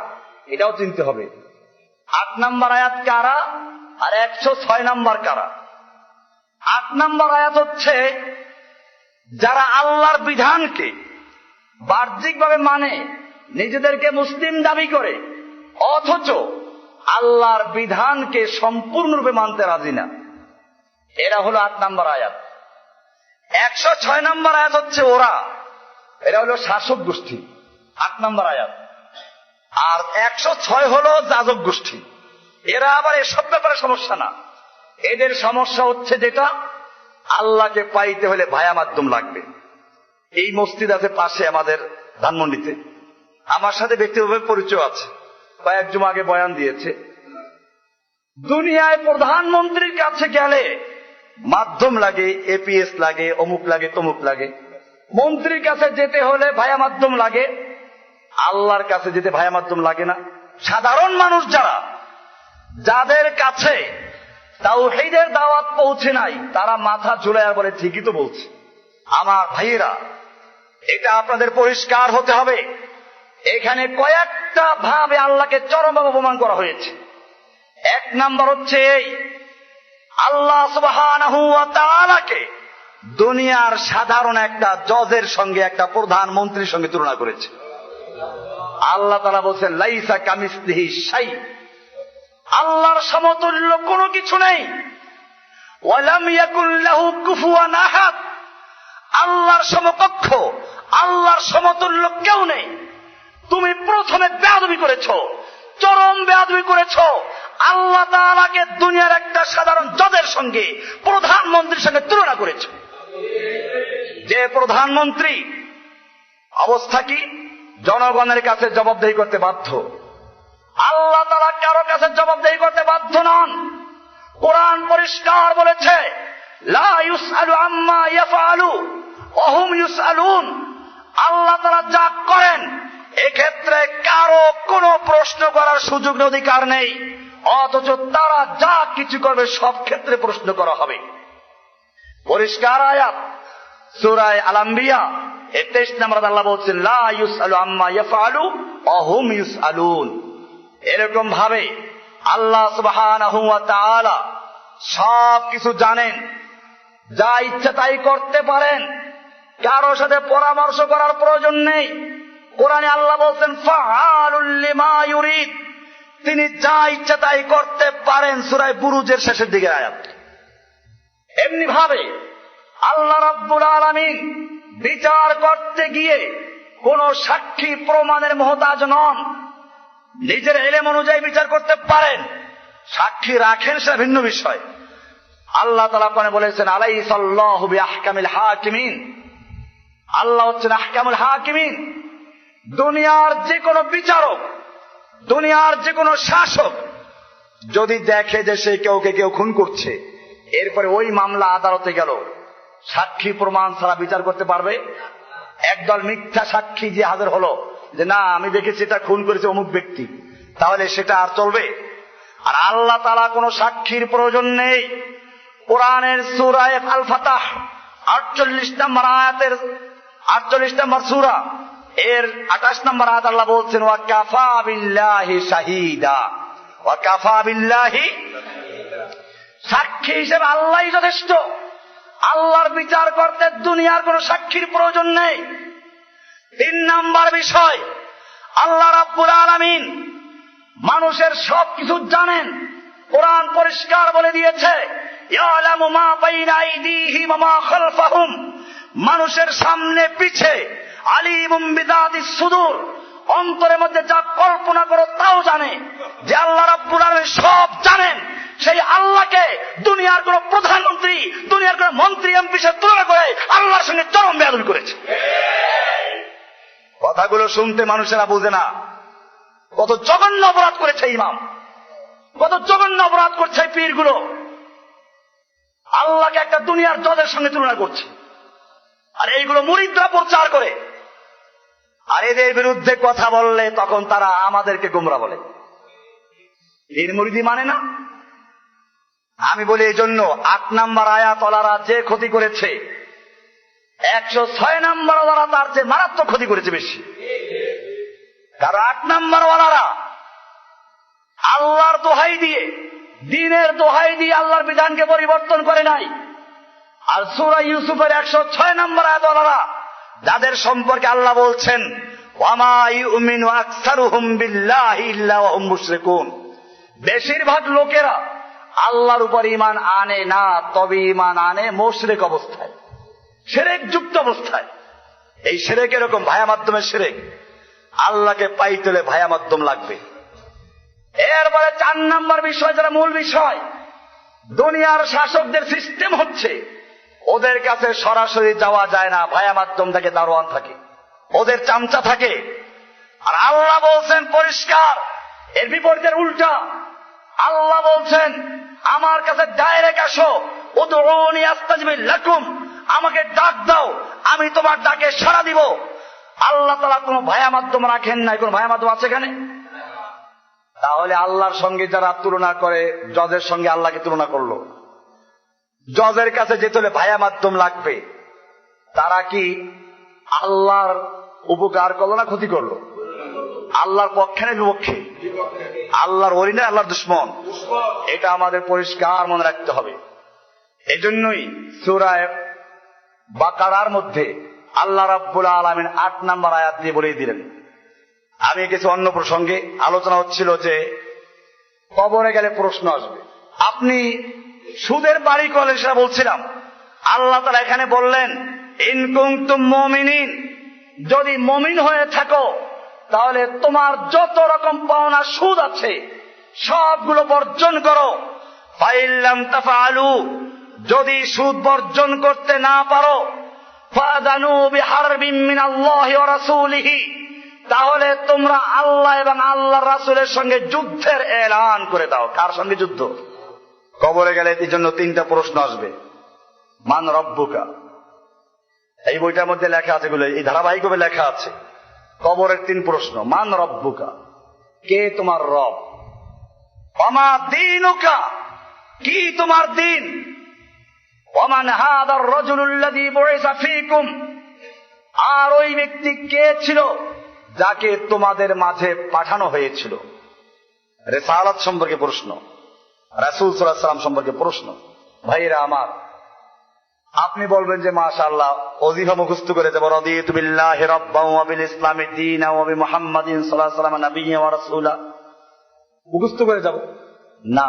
এটাও চিনতে হবে। 8 নম্বর আয়াত কারা আর 106 নম্বর কারা? 8 নম্বর আয়াত হচ্ছে যারা আল্লাহর বিধানকে বাহ্যিকভাবে মানে, নিজেদেরকে মুসলিম দাবি করে, অথচ আল্লাহর বিধানকে সম্পূর্ণরূপে মানতে রাজি না, এরা হলো 8 নম্বর আয়াত। 106 নম্বর আয়াত হচ্ছে ওরা, এরা হলো শাসক গোষ্ঠী, 8 নম্বর আয়াত। আর 106 হলো যাজক গোষ্ঠী, এরা আবার এসব ব্যাপারে সমস্যা না। এদের সমস্যা হচ্ছে যেটা আল্লাহকে পাইতে হলে ভায়া মাধ্যম লাগবে। এই মসজিদ আছে পাশে আমাদের ধানমন্ডিতে, আমার সাথে ব্যক্তিগতভাবে পরিচয় আছে, কয়েক জুমা আগে বয়ান দিয়েছে। দুনিয়ায় প্রধানমন্ত্রীর কাছে গেলে মাধ্যম লাগে, এপিএস লাগে, অমুক লাগে, তমুক লাগে। মন্ত্রীর কাছে যেতে হলে ভায়া মাধ্যম লাগে, আল্লাহর কাছে যেতে ভায়া মাধ্যম লাগে না। সাধারণ মানুষ যারা, যাদের কাছে তাওহীদের দাওয়াত পৌঁছে নাই, তারা মাথা ঝুলাইয়া বলে ঠিকই তো বলছে। আমার ভাইয়েরা, এটা আপনাদের পরিষ্কার হতে হবে। এখানে কয়েকটা ভাবে আল্লাহকে চরমভাবে অপমান করা হয়েছে। 1 নাম্বার হচ্ছে এই আল্লাহ সুবহানাহু ওয়া তাআলাকে দুনিয়ার সাধারণ একটা জজের সঙ্গে একটা প্রধানমন্ত্রীর সঙ্গে তুলনা করেছে। আল্লাহ তাআলা বলেছেন লাইসা কামিসলিহি শাই, আল্লাহর সমতুল্য কোনো কিছু নেই। ওয়ালাম ইয়াকুল লাহু কুফুয়ান আহাদ, আল্লাহর সমকক্ষ, আল্লাহর সমতুল্য কেউ নেই। তুমি প্রথমে বেয়াদবি করেছো, চরম বেয়াদবি করেছো। আল্লাহ তাআলাকে দুনিয়ার একটা সাধারণ জজের সঙ্গে প্রধানমন্ত্রীর সঙ্গে তুলনা করেছো। যে প্রধানমন্ত্রী অবস্থা কি, জনগণের কাছে জবাবদিহি করতে বাধ্য। আল্লাহ তাআলা কারো কাছে জবাবদিহি করতে বাধ্য নন। কোরআন পরিষ্কার বলেছে লা ইউসআলু আম্মা ইয়াফআলু ওয়া হুম ইউসআলুন, আল্লাহ তাআলা যা করেন এক্ষেত্রে কারো কোনো প্রশ্ন করার সুযোগ অধিকার নেই, অথচ তারা যা কিছু করবে সব ক্ষেত্রে প্রশ্ন করা হবে। পরিষ্কার আয়াত সূরা আল-আম্বিয়া 23 নম্বর আল্লাহ বলছেন লা ইউসআলু আম্মা ইয়াফআলু ওয়া হুম ইউসআলুন। এরকম ভাবে আল্লাহ সুবহানাহু ওয়া তাআলা সব কিছু জানেন, যা ইচ্ছা তাই করতে পারেন, কারো সাথে পরামর্শ করার প্রয়োজন নেই। কোরআনে আল্লাহ বলছেন ফাআলুল লিমা ইউরিদ, তিনি যা ইচ্ছা তাই করতে পারেন, সূরা বুরুজের শেষের দিকে আয়াত। এমনি ভাবে আল্লাহ রাব্বুল আলামিন বিচার করতে গিয়ে কোন সাক্ষী প্রমাণের মুহতাজ নন। নিজের ইলম অনুযায়ী বিচার করতে পারেন, সাক্ষী রাখেন সেটা ভিন্ন বিষয়। আল্লাহ তাআলা কোরআনে বলেছেন আলাইসাল্লাহু বিআহকামিল হাকিমিন, আল্লাহ হচ্ছেন আহকামুল হাকিমিন। দুনিয়ার যে কোনো বিচারক, দুনিয়ার যে কোনো শাসক যদি দেখে যে সে কেউ খুন করছে, এরপরে ওই মামলা আদালতে গেল, সাক্ষী প্রমাণ ছাড়া বিচার করতে পারবে? একদল মিথ্যা সাক্ষী যে হাজির হলো যে না আমি দেখেছি এটা খুন করেছে অমুক ব্যক্তি, তাহলে সেটা আর চলবে? আর আল্লাহ তাআলা কোনো সাক্ষীর প্রয়োজন নেই। কোরআনের সূরা আল ফাতাহ 48 নম্বর আয়াতের 48 নম্বর সূরা এর 28 নম্বর আয়াত আল্লাহ বলছেন ওয়া কাফা বিল্লাহি শাহিদা, ওয়া কাফা বিল্লাহি, সাক্ষী হিসেবে আল্লাহই যথেষ্ট। আল্লাহর বিচার করতে দুনিয়ার কোন সাক্ষীর প্রয়োজন নেই। 3 নম্বর বিষয়, আল্লাহ রাব্বুল আলামিন মানুষের সবকিছু জানেন। কোরআন পরিষ্কার বলে দিয়েছে ইয়ালামু মা বাইনা আইদিহিম ওয়া মা খালফাহুম, মানুষের সামনে পিছে, আলিমুম বিযাতিস সুদূর, অন্তরের মধ্যে যা কল্পনা করো তাও জানে। যে আল্লাহ রাব্বুল আলামিন সব জানেন, সেই আল্লাহকে দুনিয়ার কোন প্রধানমন্ত্রী, দুনিয়ার কোন মন্ত্রী এমপির সাথে তুলনা করে আল্লাহর সঙ্গে চরম বেয়াদবি করেছে। কথাগুলো শুনতে মানুষেরা বোঝে না কত জঘন্য অপরাধ করেছে ইমাম, কত জঘন্য অপরাধ করছে পীরগুলো। আল্লাহকে একটা দুনিয়ার জজের সঙ্গে তুলনা করছে, আর এইগুলো মুরিদরা প্রচার করে। আর এদের বিরুদ্ধে কথা বললে তখন তারা আমাদেরকে গোমরা বলে, পীর মুরিদি মানে না। আমি বলি এই জন্য 8 নম্বর আয়াতওয়ালারা যে ক্ষতি করেছে, 106 নম্বর ওয়ালা তার যে মারাত্মক ক্ষতি করেছে বেশি। কারণ 8 নম্বর ওয়ালারা আল্লাহর দোহাই দিয়ে, দ্বীনের দোহাই দিয়ে আল্লাহর বিধানকে পরিবর্তন করে নাই। আর সূরা ইউসুফের 106 নম্বর আয়াতওয়ালারা যাদের সম্পর্কে আল্লাহ বলছেন ওয়ামা ইউমিনু আকসারুহুম বিল্লাহি ইল্লা ওয়া হুম মুশরিকুন, বেশিরভাগ লোকেরা আল্লাহর উপর ঈমান আনে না, তবে ঈমান আনে মুশরিক অবস্থায়, শিরক যুক্ত অবস্থায়। এই শিরক এরকম ভায়া মাধ্যমের শিরক, আল্লাহকে পাইতে হলে ভায়া মাধ্যম লাগবে। এরপরে 4 নম্বর বিষয়, যারা মূল বিষয়, দুনিয়ার শাসকদের সিস্টেম হচ্ছে ওদের কাছে সরাসরি যাওয়া যায় না, ভায়া মাধ্যম থেকে দারোয়ান থাকে, ওদের চামচা থাকে। আর আল্লাহ বলছেন পরিষ্কার এর বিপরীতের উল্টা, আল্লাহ বলছেন আমার কাছে ডাইরেক্ট আসো, উদউনি আস্তাজিব লাকুম, আমাকে ডাক দাও আমি তোমার ডাকে সাড়া দিব। আল্লাহ তাআলা কোনো ভায়া মাধ্যম রাখেন নাই, কোন ভায়া মাধ্যম আছে এখানে? তাহলে আল্লাহর সঙ্গে যারা তুলনা করে, জজের সঙ্গে আল্লাহকে তুলনা করলো, জজের কাছে যেতে হলে ভায়া মাধ্যম লাগবে, তারা কি আল্লাহর উপকার করলো না ক্ষতি করলো? আল্লাহর পক্ষে না বিপক্ষে? আল্লাহর ওলি না আল্লাহর দুশমন? এটা আমাদের পরিষ্কার মনে রাখতে হবে। এজন্যই সূরা বাকারার মধ্যে আল্লাহ রাব্বুল আলামিন 8 নম্বর আয়াত দিয়ে বলে দিলেন। আমি কিছু অন্য প্রসঙ্গে আলোচনা হচ্ছিল যে কবরে গেলে প্রশ্ন আসবে। আপনি সুদের বাড়ি করলে সেটা বলছিলাম। আল্লাহ তাআলা এখানে বললেন ইন কুনতুম মুমিনিন, যদি মুমিন হয়ে থাকো তাহলে তোমার যত রকম পাওনা সুদ আছে সবগুলো বর্জন করো। ফাইল্লাম তাফআলু, যদি সুদ বর্জন করতে না পারো ফাদানু বিহারবিম মিনাল্লাহি ওয়া রাসূলিহি, তাহলে তোমরা আল্লাহ এবং আল্লাহর রাসূলের সঙ্গে যুদ্ধের এলান করে দাও। কার সঙ্গে যুদ্ধ? কবরে গেলে এই জন্য 3টা প্রশ্ন আসবে। মান রব্বুকা, এই বইটার মধ্যে লেখা আছে, এগুলো এই ধারাবাহিকভাবে লেখা আছে। কবরের 3 প্রশ্ন। মান রব্বুকা, কে তোমার রব? ওমা দীনুকা, কি তোমার দিন? ওমান হাদার রাজুলুল্লাযী বুইসা ফীকুম, আর ওই ব্যক্তি কে ছিল যাকে তোমাদের মাঝে পাঠানো হয়েছিল? রিসালাত সম্পর্কে প্রশ্ন, রাসূল সাল্লাল্লাহু আলাইহি ওয়াসাল্লাম সম্পর্কে প্রশ্ন। ভাইরা আমার, আপনি বলবেন যে মাশাআল্লাহ ওজিফা মুখস্থ করে দেব, রাদিতু বিল্লাহি রাব্বান ওয়া বিল ইসলামি দীনা ওয়া বি মুহাম্মাদিন সাল্লাল্লাহু আলাইহি ওয়াসাল্লাম নাবিয়্যা ওয়া রাসূলা, মুখস্থ করে যাব না।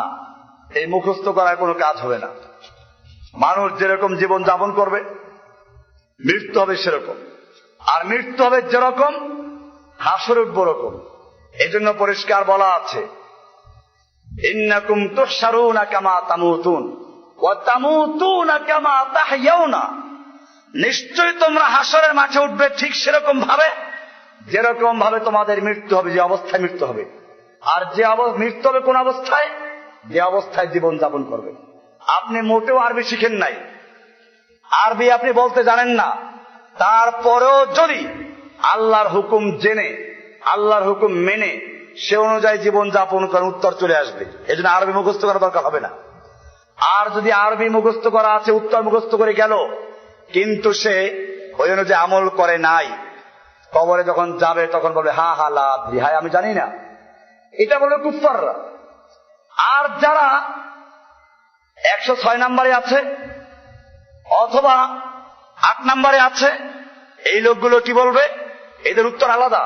এই মুখস্থ করার কোনো কাজ হবে না। মানুষ যেরকম জীবন যাপন করবে মৃত্যু হবে সেরকম, আর মৃত্যু হবে যেরকম হাসর উঠবে ওরকম। এজন্য পরিষ্কার বলা আছে ইন্নাকুম তুহশারুনা কামা তামুতুন ওয়া তামুতুনা কামা তাহইয়াউনা, নিশ্চয়ই তোমরা হাসরের মাঠে উঠবে ঠিক সেরকম ভাবে যেরকম ভাবে তোমাদের মৃত্যু হবে, যে অবস্থায় মৃত্যু হবে। আর যে মৃত্যু হবে কোন অবস্থায়? যে অবস্থায় জীবন যাপন করবে। আপনি মোটেও আরবি শিখেন নাই, আরবি আপনি বলতে জানেন না, তারপরেও যদি আল্লাহর হুকুম জেনে আল্লাহর হুকুম মেনে সে অনুযায়ী জীবন যাপন করার উত্তর চলে আসবে। এজন্য আরবি মুখস্থ করা দরকার হবে না। আর যদি আরবি মুখস্থ করা আছে, উত্তর মুখস্থ করে গেল, কিন্তু সে ওই অনুযায়ী আমল করে নাই, কবরে যখন যাবে তখন বলবে হা হা লা আদরি, হায় আমি জানি না, এটা বলবে কুফফাররা। আর যারা 106 নম্বরে আছে অথবা 8 নম্বরে আছে, এই লোকগুলো কি বলবে? এদের উত্তর আলাদা।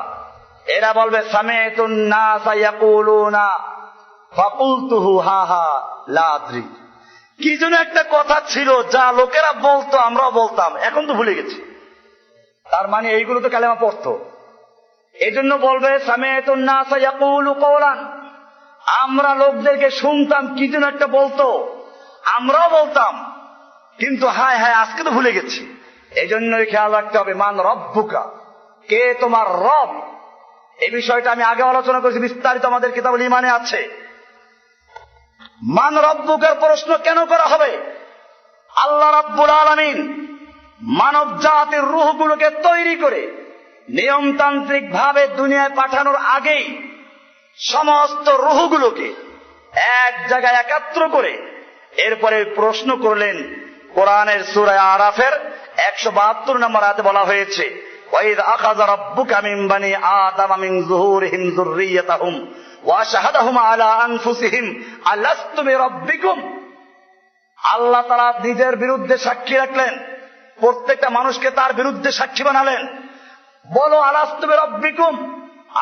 এরা বলবে সামি'তুন নাসা ইয়াকুলুনা ফাকুলতুহু হা হা লা আদরি, কি যেন একটা কথা ছিল যা লোকেরা বলতো আমরাও বলতাম, এখন তো ভুলে গেছি। তার মানে এইগুলো তো কালেমা পড়তো। এই জন্য বলবে সামি'তুন নাসা ইয়াকুলু কওলান, আমরা লোকদেরকে শুনতাম কি যেন একটা বলতো, আমরাও বলতাম, কিন্তু হায় হায় আজকে তো ভুলে গেছি। এই জন্যই খেয়াল রাখতে হবে মান রব্বুকা, কে তোমার রব। এই বিষয়টা আমি আগে আলোচনা করেছি, বিস্তারিত আমাদের কিতাবুল ঈমানে আছে। মান রব্বুকার প্রশ্ন কেন করা হবে? আল্লাহ রাব্বুল আলামিন মানব জাতির রূহগুলোকে তৈরি করে নিয়মতান্ত্রিক ভাবে দুনিয়ায় পাঠানোর আগেই সমস্ত রূহগুলোকে এক জায়গায় একাত্র করে এরপরে প্রশ্ন করলেন। কোরআনের সূরা আরাফের 172 নম্বর আয়াতে বলা হয়েছে ওয়াইদ আখাযা রাব্বুকা মিন বানি আদামা মিন যুহুরিহিম যুররিয়াতাহুম ওয়া শাহাদাহুম আলা আনফুসিহিম আলাস্তু বিরাব্বিকুম। আল্লাহ তাআলা নিজের বিরুদ্ধে সাক্ষী রাখলেন, প্রত্যেকটা মানুষকে তার বিরুদ্ধে সাক্ষী বানালেন। বলো আলাস্তু বিরাব্বিকুম,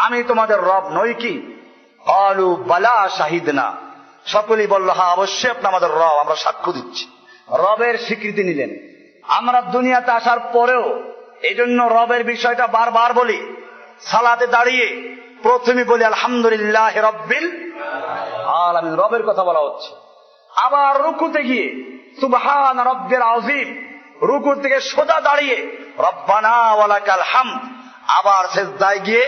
আমি তোমাদের রব নই কি? ক্বালু বালা শাহিদনা, সকলেই বলল হ্যাঁ অবশ্যই আপনি আমাদের রব, আমরা সাক্ষ্য দিচ্ছি। রবের স্বীকৃতি নিলেন। আমরা দুনিয়াতে আসার পরেও এই জন্য রবের বিষয়টা বারবার বলি। সালাতে দাঁড়িয়ে প্রথমে বলি আলহামদুলিল্লাহ রাব্বিল আলামিন, রবের কথা বলা হচ্ছে। আবার রুকুতে গিয়ে সুবহান রাব্বিল আযীম, রুকু থেকে সোজা দাঁড়িয়ে রব্বানা ওয়া লাকাল হামদ, আবার সিজদায় গিয়ে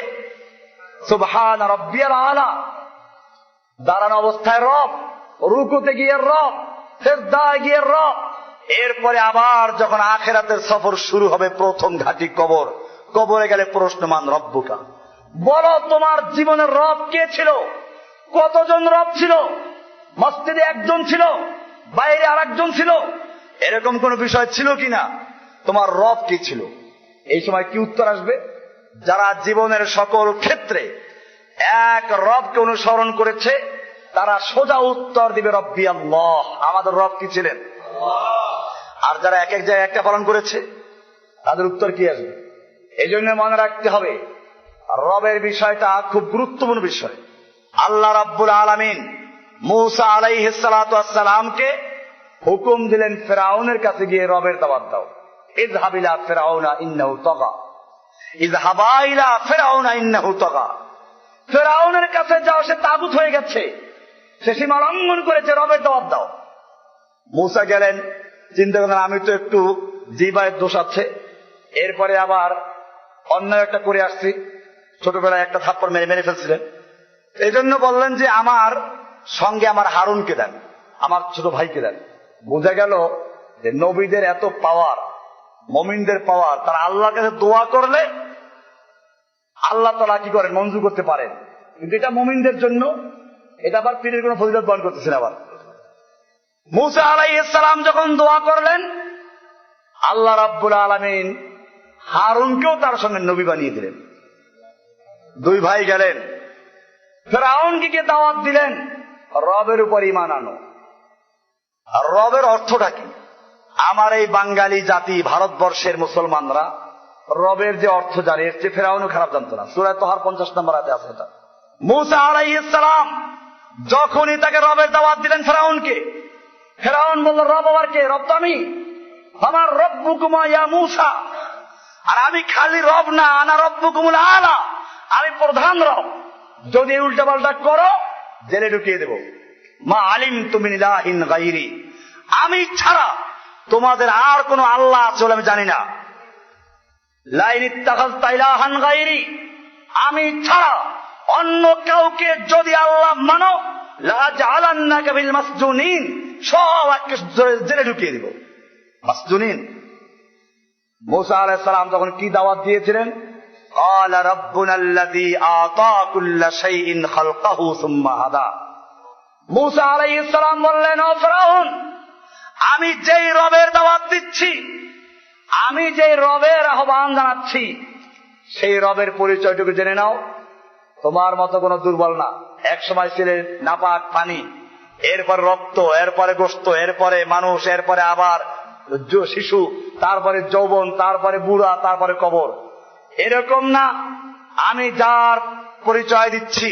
সুবহান রাব্বিয়াল আলা, দাঁড়ানো অবস্থায় রব, রুকুতে গিয়ে রব, সিজদায় গিয়ে রব। এরপরে আবার যখন আখিরাতের সফর শুরু হবে, প্রথম ঘাঁটি কবর, কবরে গেলে প্রশ্ন মান রব্বুকা, বলো তোমার জীবনের রব কে ছিল? কতজন রব ছিল? মসজিদে একজন ছিল, বাইরে আর একজন ছিল, এরকম কোন বিষয় ছিল কিনা? তোমার রব কে ছিল? এই সময় কি উত্তর আসবে? যারা জীবনের সকল ক্ষেত্রে এক রবকে অনুসরণ করেছে, তারা সোজা উত্তর দিবে রব্বি আল্লাহ, আমাদের রব কি ছিলেন? আর যারা এক এক জায়গায় একটা পালন করেছে তাদের উত্তর কি আসবে? এই জন্য মনে রাখতে হবে রবের বিষয়টা খুব গুরুত্বপূর্ণ বিষয়। আল্লাহ রাব্বুল আলামিন মূসা আলাইহিস সালাতু ওয়াস সালামকে হুকুম দিলেন ফিরআউনের কাছে গিয়ে রবের দাওয়াত দাও। ইযহাব ইলা ফিরআউনা ইন্নাহু তাগা, ইযহাবা ইলা ফিরআউনা ইন্নাহু তাগা। ফিরআউনের কাছে যাও, সে তাগুত হয়ে গেছে, সে সীমা লঙ্ঘন করেছে, রবের দাওয়াত দাও। মূসা গেলেন, চিন্তা করলেন আমি তো একটু জিহ্বার দোষ আছে, এরপরে আবার অন্যায় একটা করে আসছি, ছোটবেলায় একটা থাপ্পড় মেরে ফেলছিলেন, এই জন্য বললেন যে আমার সঙ্গে আমার হারুনকে দেন, আমার ছোট ভাইকে দেন। বোঝা গেল যে নবীদের এত পাওয়ার, মুমিনদের পাওয়ার, তারা আল্লাহর কাছে দোয়া করলে আল্লাহ তাআলা কি করেন? মঞ্জুর করতে পারেন। কিন্তু এটা মুমিনদের জন্য, এটা আবার পীরের কোনো ফজিলত বহন করতেছেন। আবার মূসা আলাইহিস সালাম যখন দোয়া করলেন, আল্লাহ রাব্বুল আলামিন হারুনকেও তার সঙ্গে নবী বানিয়ে দিলেন। দুই ভাই গেলেন, ফিরআউনকে দাওয়াত দিলেন রবের উপর ঈমান আনো। আর রবের অর্থটা কি? আমার এই বাঙালি জাতি, ভারতবর্ষের মুসলমানরা রবের যে অর্থ জানে, এর চেয়ে ফিরআউনও খারাপ জানতো না। সূরা তাহার 50 নম্বর আয়াতে আছে এটা। মূসা আলাইহিস সালাম যখনই তাকে রবের দাওয়াত দিলেন ফিরআউনকে, ফিরআউন বলল রব আবার কে? রব তো আমি, আমার রব্বুকুমা ইয়া মূসা। আর আমি খালি রব না, আনা রব্বুকুমুল আলা, আমি প্রধান রব। যদি উল্টা পাল্টা করো জেলে ঢুকিয়ে দেব। মা আলিমতু মিন ইলাহিন গায়রি, আমি ছাড়া তোমাদের আর কোন আল্লাহ আছে বলে আমি জানি না। লাইন ইত্তাখাযতা ইলাহান গায়রি, আমি ছাড়া অন্য কাউকে যদি আল্লাহ মানো, লা জাআলান্নাকা বিল মাসজুনিন, সব একে জেলে ঢুকিয়ে দেব। মাসজুনিন। মূসা আলাইহিস সালাম তখন কি দাওয়াত দিয়েছিলেন? ক্বালা রাব্বুনাল্লাযী আতা কুল্লা শাইইন খালকাহু সুম্মা হাদা। মূসা আলাইহিস সালাম বললেন, ও ফিরআউন, আমি যেই রবের দাওয়াত দিচ্ছি, আমি যেই রবের আহ্বান জানাচ্ছি, সেই রবের পরিচয়টুকু জেনে নাও। তোমার মতো কোনো দুর্বল না। এক সময় ছিলেন নাপাক পানি, এরপরে রক্ত, এরপরে গোশত, এরপরে মানুষ, এরপরে আবার শিশু, তারপরে যৌবন, তারপরে বুড়া, তারপরে কবর। এরকম না। আমি যার পরিচয় দিচ্ছি,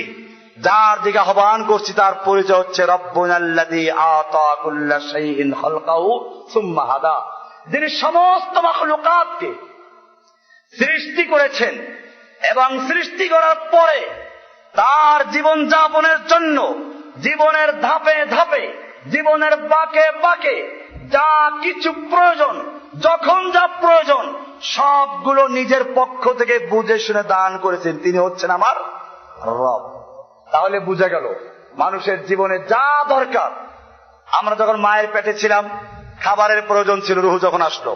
যার দিকে আহ্বান করছি, তার পরিচয় হচ্ছে রব্বুনাল্লাযী আতা কুল্লা শাইইন খালকাহু সুম্মা হাদা, যিনি সমস্ত মাখলুকাতকে সৃষ্টি করেছেন এবং সৃষ্টি করার পরে তার জীবন যাপনের জন্য জীবনের ধাপে ধাপে, জীবনের বাঁকে বাঁকে যা কিছু প্রয়োজন, যখন যা প্রয়োজন, সবগুলো নিজের পক্ষ থেকে বুঝে শুনে দান করেছেন। তিনি হচ্ছেন আমার রব। তাহলে বুঝা গেল মানুষের জীবনে যা দরকার। আমরা যখন মায়ের পেটে ছিলাম, খাবারের প্রয়োজন ছিল। রুহ যখন আসলো,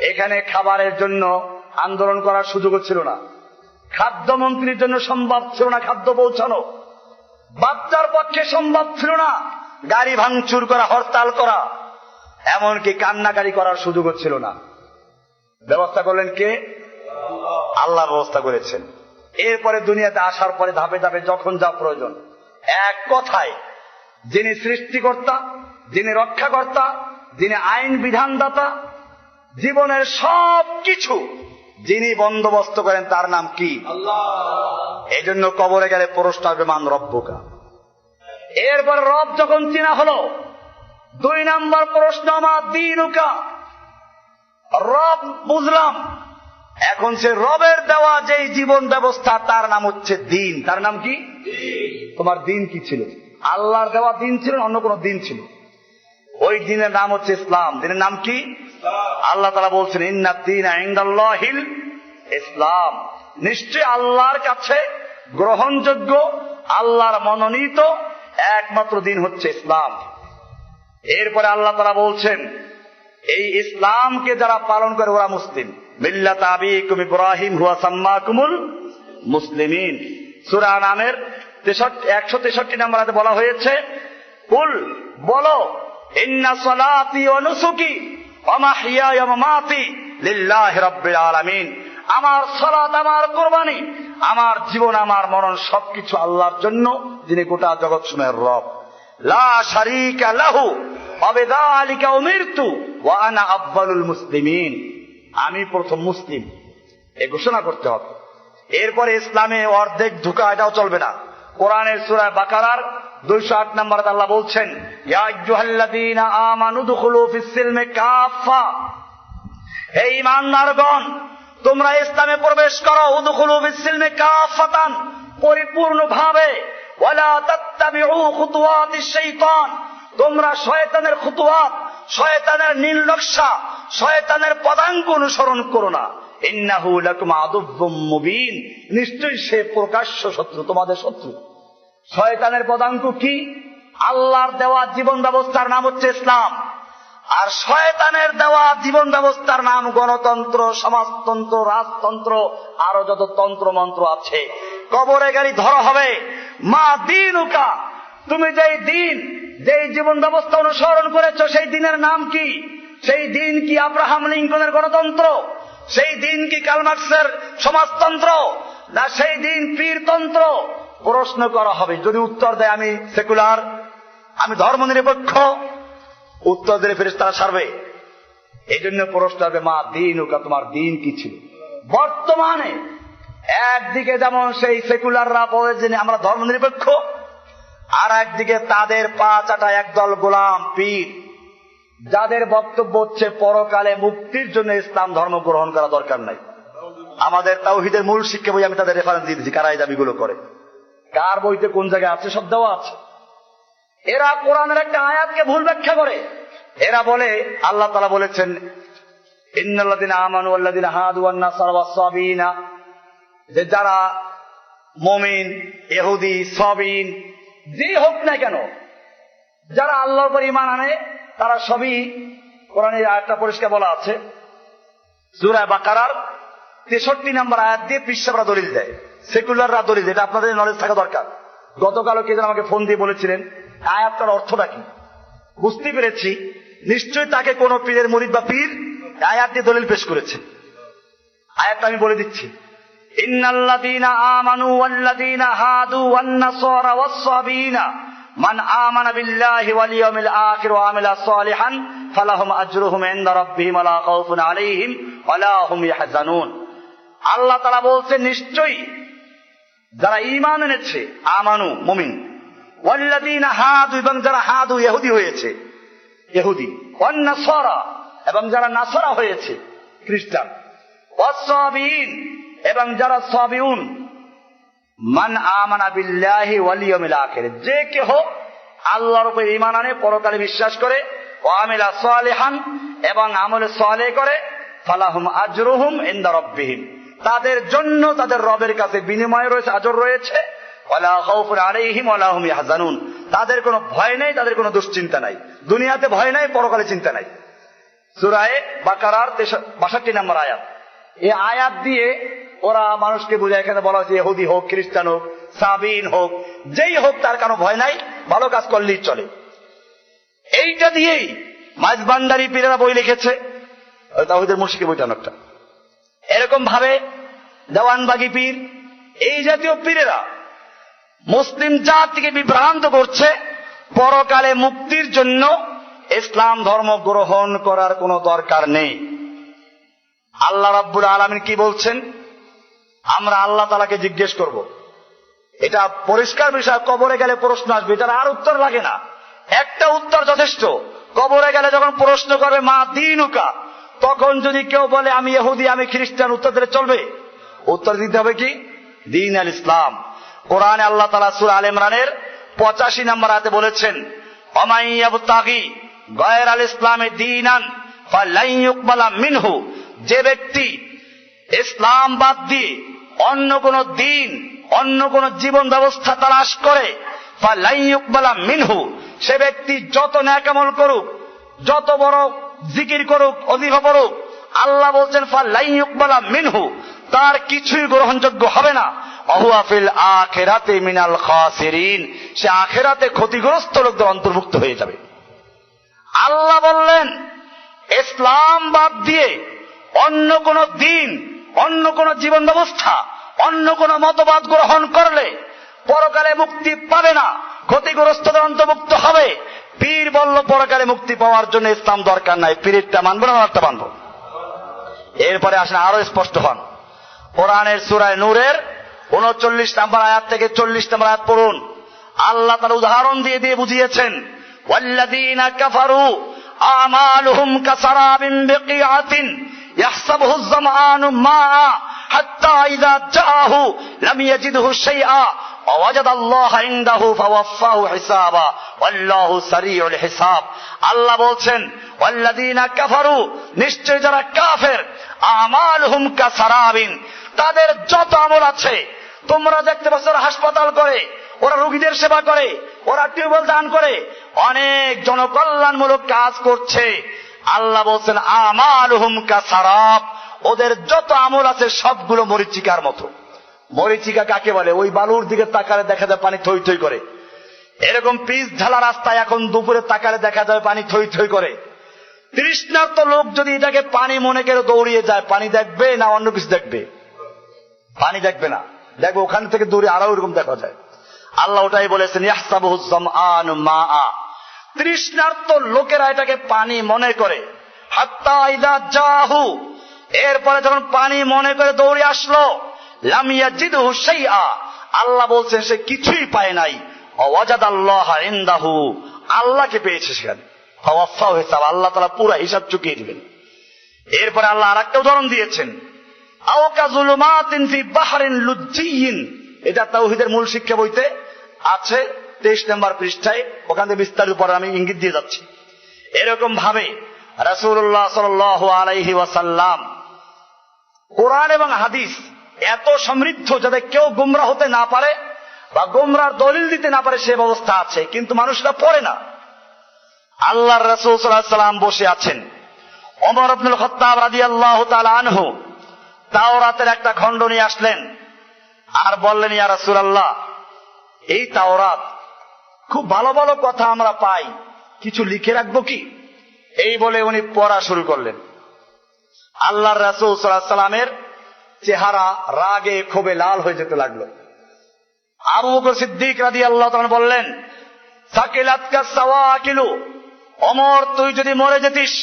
এখানে খাবারের জন্য আন্দোলন করার সুযোগও ছিল না। খাদ্যমন্ত্রীর জন্য সম্ভব ছিল না খাদ্য পৌঁছানো। বাচ্চার পক্ষে সম্ভব ছিল না গাড়ি ভাঙচুর করা, হরতাল করা, এমনকি কান্নাকারি করার সুযোগও ছিল না। ব্যবস্থা করলেন কে? আল্লাহ ব্যবস্থা করেছেন। এরপরে দুনিয়াতে আসার পরে ধাপে ধাপে যখন যা প্রয়োজন, এক কথায় যিনি সৃষ্টিকর্তা, যিনি রক্ষাকর্তা, যিনি আইন বিধানদাতা, জীবনের সব কিছু যিনি বন্দোবস্ত করেন, তার নাম কি? আল্লাহ। এই জন্য কবরে গেলে প্রশ্ন আসবে মান রব্বুকা। এরপর রব যখন চিনা হলো, 2 নম্বর প্রশ্ন মা দীনুকা। রব বুঝলাম, এখন সে রবের দেওয়া যেই জীবন ব্যবস্থা, তার নাম হচ্ছে দিন। তার নাম কি? তোমার দিন কি ছিল? আল্লাহর দেওয়া দিন ছিল, অন্য কোন দিন ছিল? ওই দিনের নাম হচ্ছে ইসলাম। দিনের নাম কি? আল্লাহ তাআলা বলছেন ইন্নাদ দীনা ইনদাল্লাহিল ইসলাম, নিশ্চয় আল্লাহর কাছে গ্রহণযোগ্য, আল্লাহর মনোনীত একমাত্র দিন হচ্ছে ইসলাম। এরপরে আল্লাহ তাআলা বলছেন এই ইসলামকে যারা পালন করে ওরা মুসলিম। মিল্লাত আবিকুম ইব্রাহিম হুয়া সাম্মাকুমুল মুসলিমিন। সূরা আনামের 163 নম্বর আয়াতে বলা হয়েছে, কুল, বলো, ইন্না সলাতি ওয়া নুসুকি ওয়া মাহইয়ায়া ওয়া মামাতি লিল্লাহি রাব্বিল আলামিন, আমার সালাত, আমার কুরবানি, আমার জীবন, আমার মরণ সবকিছু আল্লাহর জন্য, যিনি গোটা জগৎ সমূহের রব। লা শারীকা লাহু ওয়া বিযালিকা উমিরতু ওয়া আনা আফযালুল মুসলিমিন। আমি প্রথম মুসলিম, এই ঘোষণা করতে হবে। এরপরে ইসলামে অর্ধেক ঢুকা, এটাও চলবে না। কোরআনের সূরা বাকারার 208 নম্বরে আল্লাহ বলছেন, ইয়া আইয়ুহাল্লাযীনা আমানু দুখুলু ফিস সিলমি কাফা, হে ঈমানদারগণ তোমরা ইসলামে প্রবেশ করো। উদখুলু ফিস সিলমি কাফাতান, পরিপূর্ণভাবে। ওয়ালা তাত্তাবিউ খুতুওয়াতিশ শাইতান, তোমরা শয়তানের খুতুওয়াত, শয়তানের নীল নকশা, শয়তানের পদাঙ্ক অনুসরণ করো না। ইন্নাহু লাকুম আদুউম মুবিন, নিশ্চয়ই সে প্রকাশ্য শত্রু, তোমাদের শত্রু। শয়তানের পদাঙ্ক কি? আল্লাহর দেওয়া জীবন ব্যবস্থার নাম হচ্ছে ইসলাম, আর শয়তানের দেওয়া জীবন ব্যবস্থার নাম গণতন্ত্র, সমাজতন্ত্র, রাজতন্ত্র, আরো যত তন্ত্র মন্ত্র আছে। কবরে গেলে ধরা হবে মা দীনুকা, তুমি যেই দিন, যেই জীবন ব্যবস্থা অনুসরণ করেছো সেই দিনের নাম কি? সেই দিন কি আব্রাহাম লিঙ্কনের গণতন্ত্র? সেই দিন কি কার্ল মার্কসের সমাজতন্ত্র? না সেই দিন পীরতন্ত্র? প্রশ্ন করা হবে। যদি উত্তর দেয় আমি সেকুলার, আমি ধর্মনিরপেক্ষ, উত্তর দিলে ফেরেশতারা ছাড়বে। এই জন্য প্রশ্ন হবে মা দীনুকা, তোমার দিন কি ছিল? বর্তমানে একদিকে যেমন সেই সেকুলাররা বলে যে আমরা ধর্মনিরপেক্ষ, আর একদিকে তাদের পা চাটা একদল গোলাম পীর, যাদের বক্তব্য হচ্ছে পরকালে মুক্তির জন্য ইসলাম ধর্ম গ্রহণ করা দরকার নাই। আমাদের তাওহীদের মূল শিক্ষা বই আমি তাদের রেফারেন্স দিয়ে দিচ্ছি, কারা এই দাবিগুলো করে, কার বইতে কোন জায়গায় আছে সব দেওয়া আছে। এরা কোরআনের একটা আয়াতকে ভুল ব্যাখ্যা করে। এরা বলে আল্লাহ তাআলা বলেছেন ইন্নাল্লাযীনা আমানু ওয়াল্লাযীনা হাদু ওয়ান নাসারা ওয়াস-সাবিনা, যে যারা মুমিন, ইহুদি, সাবিন যে হোক না কেন, যারা আল্লাহর উপর ঈমান আনে তারা সবই, কোরআনের আয়াতটা পরিষ্কার বলা আছে সূরা বাকারার 63 নম্বর আয়াত দিয়ে পিসরা দলিল দেয়, সেকুলাররা দলিল দেয়। এটা আপনাদের নলেজ থাকা দরকার। গতকালও কে যেন আমাকে ফোন দিয়ে বলেছিলেন আয়াতটার অর্থটা কি, বুঝতে পেরেছি। নিশ্চয়ই তাকে কোন পীরের মুরিদ বা পীর আয়াত দিয়ে দলিল পেশ করেছে। আয়াতটা আমি বলে দিচ্ছি, ইন্নাল্লাযীনা আমানু ওয়াল্লাযীনা হাদু ওয়ান নাসারা ওয়াস-সাবিনা মান আমানা বিল্লাহি ওয়াল ইয়াউমিল আখির ওয়া আমিলা সালিহান ফালাহুম আজরুহুম ইনদা রাব্বিহিম ওয়া লা খাউফুন আলাইহিম ওয়া লা হুম ইয়াহজানুন। আল্লাহ তাআলা বলছেন নিশ্চয়ই যারা ঈমান এনেছে, আমানু মুমিন, ওয়াল্লাযীনা হাদু এবং যারা হাদু ইহুদি হয়েছে, ইহুদি, ওয়ান নাসারা এবং যারা নাসারা হয়েছে খ্রিস্টান, ওয়াস-সাবিন এবং যারা সাবিউন, মান আমানা বিল্লাহি ওয়াল ইয়াউমিল আখির, যে কেহ আল্লাহর উপর ঈমান আনে, পরকালে বিশ্বাস করে, ওয়া আমিলা সালিহান এবং আমল সালেহ করে, ফালাহুম আজরুহুম ইনদা রাব্বিহিম, তাদের জন্য তাদের রবের কাছে বিনিময় রয়েছে, আজর রয়েছে, ওয়া লা খাউফুন আলাইহিম ওয়া লা হুম ইয়াহজানুন, তাদের কোনো ভয় নাই, তাদের কোনো দুশ্চিন্তা নাই, দুনিয়াতে ভয় নাই, পরকালে চিন্তা নাই। সূরা বাকারার 62 নম্বর আয়াত। এই আয়াত দিয়ে ওরা মানুষকে বোঝায়, এখানে বলা হচ্ছে ইহুদি হোক, খ্রিস্টান হোক, সাবিন হোক, যেই হোক তার কোনো ভয় নাই, ভালো কাজ করলেই চলে। এইটা দিয়েই মাঝবান্ডারি পীরেরা বই লিখেছে, তাওহীদের মুশরিক বইটা অনেকটা এরকম ভাবে। দেওয়ানবাগী পীর, এই জাতীয় পীরেরা মুসলিম জাতিকে বিভ্রান্ত করছে। পরকালে মুক্তির জন্য ইসলাম ধর্ম গ্রহণ করার কোনো দরকার নেই। আল্লাহ রাব্বুল আলামিন কি বলছেন? আমরা আল্লাহ তাআলাকে জিজ্ঞেস করব। এটা পরিষ্কার বিষয়। কবরে গেলে প্রশ্ন আসবে, এটার আর উত্তর লাগে না, একটা উত্তর যথেষ্ট। কবরে গেলে যখন প্রশ্ন করবে মা দীনুকা, তখন যদি কেউ বলে আমি ইহুদি, আমি খ্রিস্টান, উত্তর দিলে চলবে? উত্তর দিতে হবে কি? দ্বীন আল ইসলাম। কোরআনে আল্লাহ তাআলা সূরা আলে ইমরানের 85 নম্বর আয়াতে বলেছেন, ওমাই ইয়াবতাগি গায়রাল ইসলামি দীনান ফালান ইউকবালা মিনহু, যে ব্যক্তি ইসলাম বাদ দিয়ে অন্য কোন দিন, অন্য কোন জীবন ব্যবস্থা তালাশ করে, ফালান ইউকবালা মিনহু, সে ব্যক্তি যত নেক আমল করুক, যত বড় জিকির করুক, অজিফা পড়ুক, আল্লাহ বলছেন ফালান ইউকবালা মিনহু, তার কিছুই গ্রহণযোগ্য হবে না। ওহুয়া ফিল আখিরাতি মিনাল খাসিরিন, সে আখিরাতে ক্ষতিগ্রস্ত লোকদের অন্তর্ভুক্ত হয়ে যাবে। আল্লাহ বললেন ইসলাম বাদ দিয়ে অন্য কোন দিন, অন্য কোন জীবন ব্যবস্থা, অন্য কোন মতবাদ গ্রহণ করলে পরকালে মুক্তি পাবে না, ক্ষতিগ্রস্তদের অন্তর্ভুক্ত হবে। পীর বলল পরকালে মুক্তি পাওয়ার জন্য ইসলাম দরকার নাই, পীরেরটা মানবো না আমারটা মানবো। এরপরে আসেন আরো স্পষ্ট হন, কোরআনের সূরা নূরের 39 নম্বর আয়াত থেকে 40 নম্বর আয়াত পড়ুন। আল্লাহ তার উদাহরণ দিয়ে দিয়ে বুঝিয়েছেন, ওয়াল্লাযীনা কাফারু আমালুহুম কাসারাবিন বিকিআতিন ইয়াহসাবুহু আয-যামআনু মাআ হাত্তা ইযা জাআহু লাম ইয়াজিদহু শাইআ ওয়া ওয়াজাদাল্লাহা ইনদাহু ফাওয়াফাহু হিসাবা ওয়াল্লাহু সারিউল হিসাব। আল্লাহ বলছেন, ওয়াল্লাযীনা কাফারু, নিশ্চয় যারা কাফের, আমালুহুম কাসারাবিন, তাদের যত আমল আছে, তোমরা দেখতে পাচ্ছ ওরা হাসপাতাল করে, ওরা রোগীদের সেবা করে, ওরা টিউবওয়েল দান করে, অনেক জনকল্যাণমূলক কাজ করছে। আল্লাহ বলছেন আমালুহুম কাসারাব, ওদের যত আমল আছে সবগুলো মরিচিকার মতো। মরিচিকা কাকে বলে? ওই বালুর দিকে তাকালে দেখা যায় পানি থই থই করে। এরকম পিচ ঢালা রাস্তায় এখন দুপুরে তাকালে দেখা যায় পানি থই থই করে। তৃষ্ণার্ত লোক যদি এটাকে পানি মনে করে দৌড়িয়ে যায়, পানি দেখবে না অন্য কিছু দেখবে? পানি দেখবে না, দেখবে ওখান থেকে দূরে আরো এরকম দেখা যায়। আল্লাহ ওটাই বলেছেন, ইয়াহসাবুহু আয-যামআনু মাআ, তৃষ্ণার্ত লোকেরা এটাকে পানি মনে করে। হাত্তা ইযা জাহু, এরপরে যখন পানি মনে করে দৌড়ে আসলো, লাম ইয়াজিদহু শাইআ, আল্লাহ বলছেন সে কিছুই পায় নাই। ওয়াজাদাল্লাহা ইনদাহু, আল্লাহকে পেয়েছে সেখানে। ফাওয়াফাহু হিসাব, আল্লাহ তাআলা পুরো হিসাব চুকিয়ে দিবেন। এরপরে আল্লাহ আরেকটা উদাহরণ দিয়েছেন, আও কাযুলুমাতিন ফি বাহরিন লুজ্জিয়িন, এটা তাওহীদের মূল শিক্ষা বইতে আছে 23 নম্বর পৃষ্ঠায়, ওখান থেকে বিস্তারিত পরে আমি ইঙ্গিত দিয়ে যাচ্ছি। এরকম ভাবে রাসূলুল্লাহ সাল্লাল্লাহু আলাইহি ওয়াসাল্লাম কোরআন এবং হাদিস এত সমৃদ্ধ যাতে কেউ গোমরা হতে না পারে বা গোমরার দলিল দিতে না পারে সে ব্যবস্থা আছে, কিন্তু মানুষরা পড়ে না। আল্লাহর রাসূল সাল্লাল্লাহু আলাইহি ওয়াসাল্লাম বসে আছেন, ওমর ইবনুল খাত্তাব রাদিয়াল্লাহু তাআলা আনহু তাওরাতের একটা খণ্ড নিয়ে আসলেন আর বললেন, ইয়া রাসূলুল্লাহ, এই তাওরাত খুব ভালো ভালো কথা আমরা পাই, কিছু লিখে রাখবো কি? এই বলে উনি পড়া শুরু করলেন। আল্লাহর রাসূল সাল্লাল্লাহু আলাইহি ওয়াসাল্লামের চেহারা রাগে ক্ষোভে লাল হয়ে যেতে লাগলো। আবু বকর সিদ্দিক রাদিয়াল্লাহু তাআলা বললেন, সাকিলাতকা সাওয়াকিলু, ওমর তুই যদি মরে যেতিস,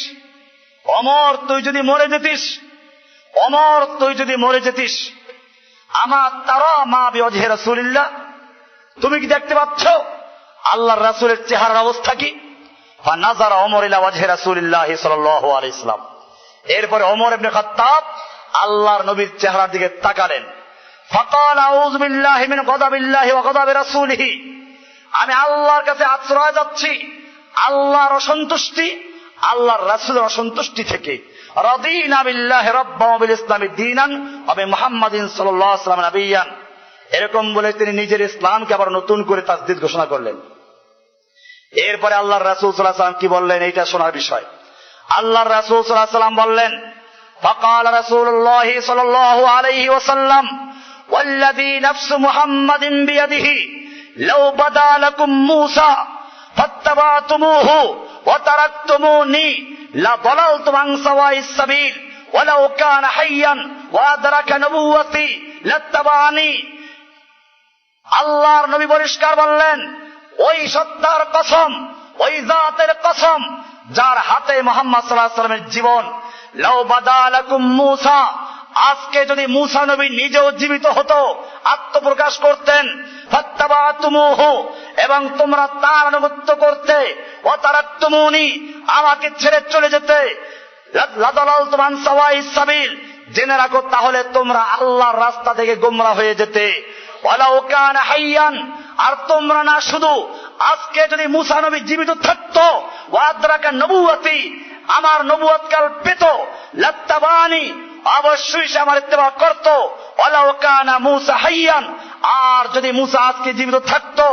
ওমর তুই যদি মরে যেতিস, ওমর তুই যদি মরে যেতিস, আমার তারা মা বিওয়াজহি রাসূলিল্লাহ, তুমি কি দেখতে পাচ্ছ আল্লাহর রাসূলের চেহারার অবস্থা কি? ফানাযারা ওমর ইলা ওয়াজহি রাসূলিল্লাহ সাল্লাল্লাহু আলাইহি ওয়াসাল্লাম, এরপরে ওমর ইবনে খাত্তাব আল্লাহর নবীর চেহারার দিকে তাকালেন। ফাকাল আউযু বিল্লাহি মিন গাযাবিল্লাহি ওয়া গাযাবি রাসূলিহি, আমি আল্লাহর কাছে আশ্রয় যাচ্ছি আল্লাহর অসন্তুষ্টি, আল্লাহর রাসূলের অসন্তুষ্টি থেকে। রাদিনা বিল্লাহি রাব্বান ওয়া বিল ইসলামি দীনান ওয়া বিমুহাম্মাদিন সাল্লাল্লাহু আলাইহি ওয়াসাল্লাম নাবিয়্যান, এরকম বলে তিনি নিজের ইসলামকে আবার নতুন করে তাসদীদ ঘোষণা করলেন। এরপরে আল্লাহর রাসূল সাল্লাল্লাহু আলাইহি ওয়াসাল্লাম কি বললেন এইটা শোনার বিষয়। আল্লাহর রাসূল সাল্লাল্লাহু আলাইহি ওয়াসাল্লাম বললেন, ফাকাল রাসূলুল্লাহ সাল্লাল্লাহু আলাইহি ওয়াসাল্লাম, ওয়াল্লাযী নাফসু মুহাম্মাদিন বিয়াদিহি লাউ বাদা লাকুম মূসা ফাত্তাবাতুমুহু ওয়া তারাকতুমুনি লা দালালতুম আন সাওয়াইস সাবিল ওয়ালাউ কানা হাইয়ান ওয়া আদরাকা নবুওয়াতি লাত্তাবানি। আল্লাহর নবী পরিষ্কার বললেন, ওই সত্তার কসম, ওই জাতের কসম যার হাতে মুহাম্মদ সাল্লাল্লাহু আলাইহি ওয়াসাল্লামের জীবন, লাউ বাদা লাকুম মূসা, আজকে যদি মূসা নবী নিজেও জীবিত হতো, আত্মপ্রকাশ করতেন, ফাত্তাবাতুমুহু, এবং তোমরা তার আনুগত্য করতে, ওয়া তারাকতুমুনি, আমাকে ছেড়ে চলে যেতে, লাদালালতুম আন সাওয়াইস সাবিল, জেনে রাখো তাহলে তোমরা আল্লাহর রাস্তা থেকে গোমরা হয়ে যেতে। ওয়ালাউ কানা হাইয়ান, আর তোমরা না শুধু, আজকে যদি মূসা নবী জীবিত থাকতো, ওয়া আদরাকা নবুওয়াতি, আমার নবুয়ত কাল পেত, লাত্তাবানি, অবশ্যই সে আমার ইত্তেবা করত। ওয়ালাউ কানা মূসা হাইয়ান, আর যদি মূসা আজকে জীবিত থাকতো,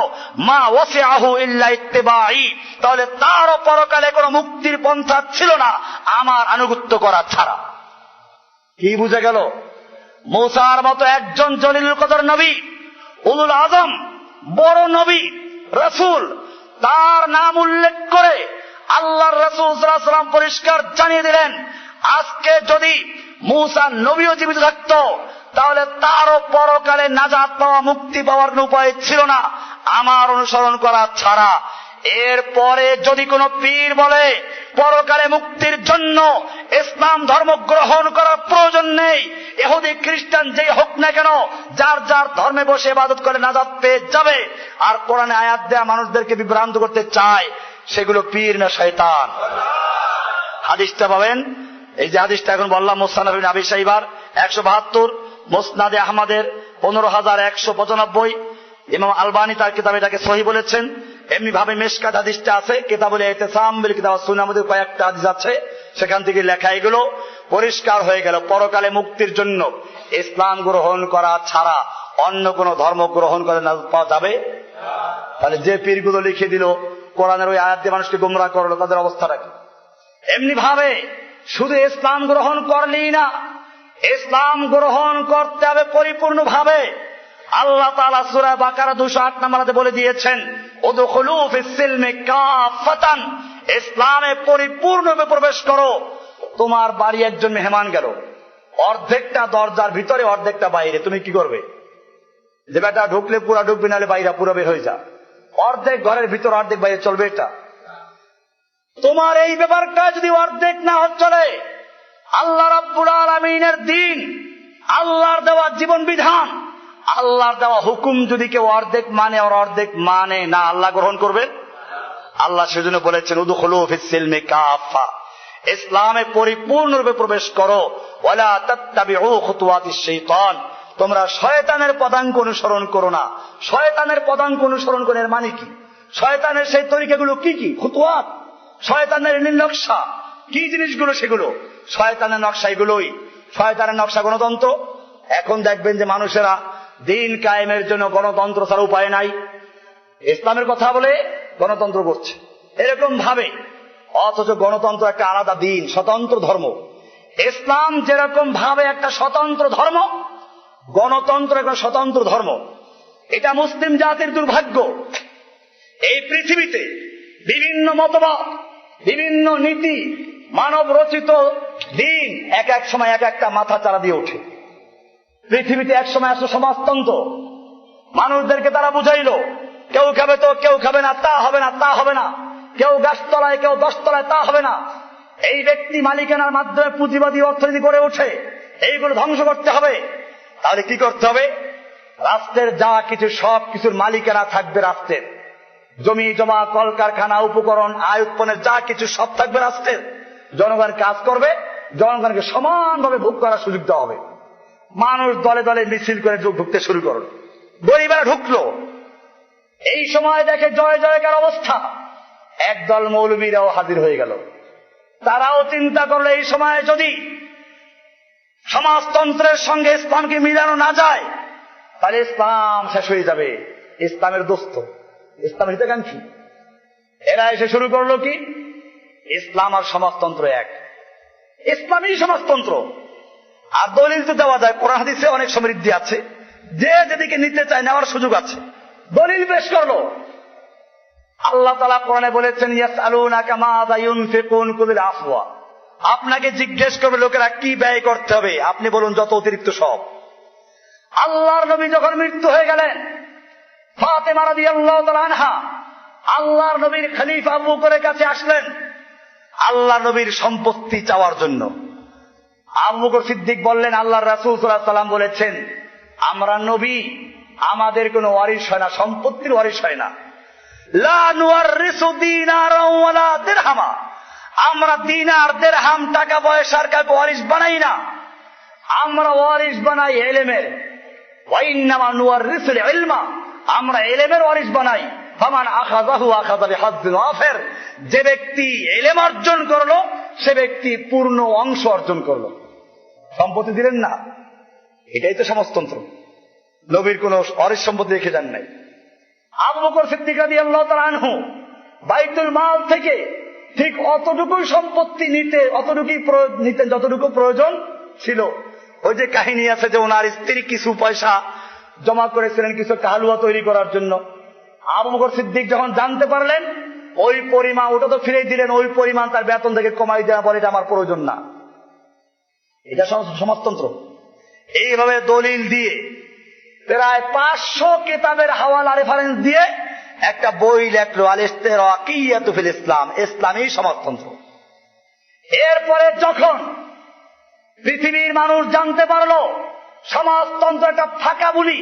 মা ওয়াসিআহু ইল্লা ইত্তিবাই, তাহলে তারও পরকালে কোনো মুক্তির পন্থা ছিল না আমার আনুগত্য করা ছাড়া। কি বুঝে গেল? মূসার মতো একজন জলিলুল কদর নবী, উলুল আজম, বড় নবী রাসূল, তার নাম উল্লেখ করে আল্লাহর রাসূল সাল্লাল্লাহু আলাইহি ওয়াসাল্লাম পরিষ্কার জানিয়ে দিলেন, আজকে যদি মূসা নবীও জীবিত থাকতো, তাহলে তারও পরকালে নাজাত পাওয়া, মুক্তি পাওয়ার কোনো উপায় ছিল না আমার অনুসরণ করা ছাড়া। এরপরে যদি কোনো পীর বলে পরকালে মুক্তির জন্য ইসলাম ধর্ম গ্রহণ করার প্রয়োজন নেই, ইহুদি খ্রিস্টান যেই হোক না কেন যার যার ধর্মে বসে ইবাদত করে নাজাত পেয়ে যাবে, আর কোরআনে আয়াত দেয়া মানুষদেরকে বিভ্রান্ত করতে চায়, সেগুলো পীর না শয়তান। হাদিসটা পাবেন, এই যে হাদিসটা এখন বললাম, মুসনাদ ইবনে আবি শাইবার 172, মুসনাদে আহমদের 15195, ইমাম আলবানী তার কিতাবে এটাকে সহিহ বলেছেন। এমনি ভাবে মেশকাত হাদিসটা আছে, কিতাবুল ইতিসাম বিল কিতাব সুন্নাহর মধ্যে কয়েকটা হাদিস আছে, সেখান থেকে লেখা। এগুলো পরিষ্কার হয়ে গেল, পরকালে মুক্তির জন্য ইসলাম গ্রহণ করা ছাড়া অন্য কোন ধর্ম গ্রহণ করে না পাওয়া যাবে। তাহলে যে পীরগুলো লিখে দিল কোরআনের ওই আয়াত দিয়ে মানুষকে গোমরাহ করলো, তাদের অবস্থাটা কি? এমনি ভাবে শুধু ইসলাম গ্রহণ করলেই না, ইসলাম গ্রহণ করতে হবে পরিপূর্ণ ভাবে। আল্লাহ তাআলা সূরা বাকারা 208 নম্বরে বলে দিয়েছেন, উদখুলু ফিস সিলমি কাফাতান, ইসলামে পরিপূর্ণভাবে প্রবেশ করো। তোমার বাড়ি একজন মেহমান গেল, অর্ধেকটা দরজার ভিতরে অর্ধেকটা বাইরে, তুমি কি করবে? যে বেটা ঢুকলে পুরা ঢুকবি, নাহলে বাইরে পুরো বের হয়ে যা। অর্ধেক ঘরের ভিতর অর্ধেক বাইরে চলবে, এটা তোমার এই ব্যাপারটা যদি অর্ধেক না চলে, আল্লাহ রাব্বুল আলামিনের দ্বীন, আল্লাহর দেওয়া জীবন বিধান, আল্লাহর দেওয়া হুকুম যদি কেউ অর্ধেক মানে আর অর্ধেক মানে না, আল্লাহ গ্রহণ করবেন? আল্লাহ সেজন্য বলেছেন উদখুলু ফিস সিলমি কাফা, ইসলামে পরিপূর্ণরূপে প্রবেশ করো। ওয়ালা তাত্তাবিউ খুতুওয়াতিশ শাইতান, তোমরা শয়তানের পদাঙ্ক অনুসরণ করো না। শয়তানের পদাঙ্ক অনুসরণ করে এর মানে কি? শয়তানের সেই তরিকাগুলো কি কি? খুতুওয়াত, শয়তানের নীল নকশা কি জিনিসগুলো? সেগুলো শয়তানের নকশা, এগুলোই শয়তানের নকশা। গণতন্ত্র, এখন দেখবেন যে মানুষেরা দিন কায়েমের জন্য গণতন্ত্র ছাড়া উপায় নাই, ইসলামের কথা বলে গণতন্ত্র করছে এরকম ভাবে, অথচ গণতন্ত্র একটা আলাদা দিন, স্বতন্ত্র ধর্ম। ইসলাম যেরকম ভাবে একটা স্বতন্ত্র ধর্ম, গণতন্ত্র একটা স্বতন্ত্র ধর্ম। এটা মুসলিম জাতির দুর্ভাগ্য। এই পৃথিবীতে বিভিন্ন মতবাদ, বিভিন্ন নীতি, মানব রচিত দিন এক এক সময় এক একটা মাথা চারা দিয়ে ওঠে। পৃথিবীতে এক সময় আসলে সমাজতন্ত্র, মানুষদেরকে তারা বুঝাইলো কেউ খাবে তো কেউ খাবে না, তা হবে না, তা হবে না, কেউ গাছতলায় কেউ 10 তলায়, তা হবে না। এই ব্যক্তি মালিকানার মাধ্যমে পুঁজিবাদী অর্থনীতি করে ওঠে, এইগুলো ধ্বংস করতে হবে। তাহলে কি করতে হবে? রাষ্ট্রের যা কিছু সব কিছুর মালিকানা থাকবে রাষ্ট্রের, জমি জমা, কলকারখানা, উপকরণ, আয় উৎপন্নের যা কিছু সব থাকবে রাষ্ট্রের। জনগণ কাজ করবে, জনগণকে সমানভাবে ভোগ করার সুযোগ দেওয়া হবে। মানুষ দলে দলে মিছিল করে ঢুকতে শুরু করল, গরিবেরা ঢুকলো। এই সময় দেখে জয় জয়কার অবস্থা, একদল মৌলবীরাও হাজির হয়ে গেল। তারাও চিন্তা করলো এই সময় যদি সমাজতন্ত্রের সঙ্গে ইসলামকে মিলানো না যায়, তাহলে ইসলাম শেষ হয়ে যাবে। ইসলামের দোস্ত, ইসলামের হিতাকাঙ্ক্ষী এরা এসে শুরু করলো কি, ইসলাম আর সমাজতন্ত্র এক, ইসলামী সমাজতন্ত্র। আর দলিল তো দেওয়া যায়, কোরআন হাদিসে অনেক সমৃদ্ধি আছে, যে যেদিকে নিতে চায় নেওয়ার সুযোগ আছে। দলিল পেশ করলো। আল্লাহ তাআলা কোরআনে বলেছেন, ইয়াসআলুনাকা মাযা ইউনফিকুন কুল আফওয়া, আপনাকে জিজ্ঞেস করবে লোকেরা কি ব্যয় করতে হবে, আপনি বলুন যত অতিরিক্ত সব। আল্লাহর নবী যখন মৃত্যু হয়ে গেলেন, ফাতেমা রাদিয়াল্লাহু তাআলা আনহা আল্লাহর নবীর খলিফা আবু বকরের কাছে আসলেন আল্লাহর নবীর সম্পত্তি চাওয়ার জন্য। আবু বকর সিদ্দিক বললেন, আল্লাহর রাসূল সাল্লাল্লাহু আলাইহি ওয়াসাল্লাম বলেছেন, আমরা নবী, আমাদের কোনো ওয়ারিশ হয় না, সম্পত্তির ওয়ারিশ হয় না। লা নুওয়ারিসু দিনারাও ওয়ালা দিরহামা, আমরা দিনার দিরহাম টাকা পয়সার কাউকে ওয়ারিশ বানাই না, আমরা ওয়ারিশ বানাই ইলমের। ওয়া ইন্নামা নুওয়ারিসুল ইলমা, আমরা ইলমের ওয়ারিশ বানাই। ফামান আখাযাহু আখাযা বিহাজ্জিন ওয়াফির, যে ব্যক্তি ইলম অর্জন করলো সে ব্যক্তি পূর্ণ অংশ অর্জন করলো। সম্পত্তি দিলেন না, এটাই তো সমাজতন্ত্র। নবীর কোন ওয়ারিশ সম্পত্তি রেখে যান নাই। আবু বকর সিদ্দিক রাদিয়াল্লাহু তাআলা আনহু বাইতুল মাল থেকে ঠিক অতটুকুই সম্পত্তি নিতেন যতটুকু প্রয়োজন ছিল। ওই যে কাহিনী আছে যে ওনার স্ত্রী কিছু পয়সা জমা করেছিলেন কিছু একটা হালুয়া তৈরি করার জন্য। আবু বকর সিদ্দিক যখন জানতে পারলেন ওই পরিমাণ, ওটা তো ফিরে দিলেন, ওই পরিমাণ তার বেতন থেকে কমাই দেওয়া, বলে এটা আমার প্রয়োজন না। এটা সমাজতন্ত্র। এইভাবে দলিল দিয়ে প্রায় 500 কিতাবের হাওয়ালা রেফারেন্স দিয়ে একটা বই লেখলো আল ইশতিরাকিয়াতু ফিল ইসলাম, ইসলামী সমাজতন্ত্র। এরপরে যখন পৃথিবীর মানুষ জানতে পারলো সমাজতন্ত্র একটা ফাঁকা বুলি,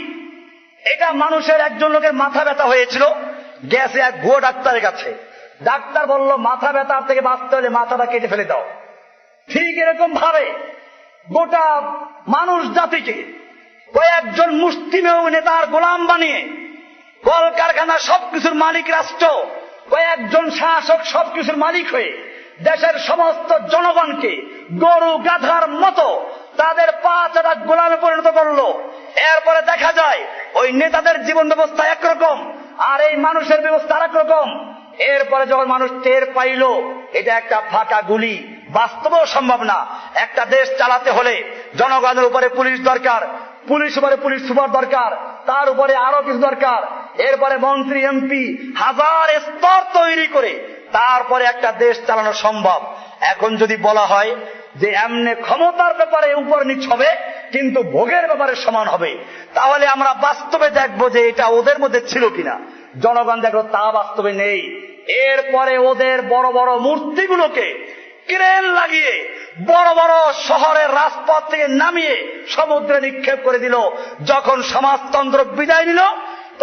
এটা মানুষের একজন লোকের মাথা ব্যথা হয়েছিল, গেছে এক ভুয়ো ডাক্তারের কাছে। ডাক্তার বলল মাথা ব্যথার থেকে বাঁচতে হলে মাথাটা কেটে ফেলে দাও। ঠিক এরকম ভাবে গোটা মানুষ জাতিকে কয়েকজন মুষ্টিমেয় নেতার গোলাম বানিয়ে কলকারখানা সবকিছুর মালিক রাষ্ট্র, কয়েকজন শাসক সবকিছুর মালিক হয়ে দেশের সমস্ত জনগণকে গরু গাধার মতো তাদের পা চাটা গোলামে পরিণত করলো। এরপরে দেখা যায় ওই নেতাদের জীবন ব্যবস্থা একরকম আর এই মানুষের ব্যবস্থা আর একরকম। এরপরে যখন মানুষ টের পাইল এটা একটা ফাঁকা গুলি, বাস্তবেও সম্ভব না। একটা দেশ চালাতে হলে জনগণের উপরে পুলিশ দরকার, পুলিশ উপরে পুলিশ সুপার দরকার, তার উপরে আরো কিছু দরকার, এরপরে মন্ত্রী এমপি, হাজার স্তর তৈরি করে তারপরে একটা দেশ চালানো সম্ভব। এখন যদি বলা হয় যে এমনি ক্ষমতার ব্যাপারে উপর নিচ হবে কিন্তু ভোগের ব্যাপারে সমান হবে, তাহলে আমরা বাস্তবে দেখবো যে এটা ওদের মধ্যে ছিল কিনা। জনগণ দেখলো তা বাস্তবে নেই। এরপরে ওদের বড় বড় মূর্তিগুলোকে ক্রেন লাগিয়ে বড় বড় শহরের রাজপথ থেকে নামিয়ে সমুদ্রে নিক্ষেপ করে দিল। যখন সমাজতন্ত্র বিদায় নিল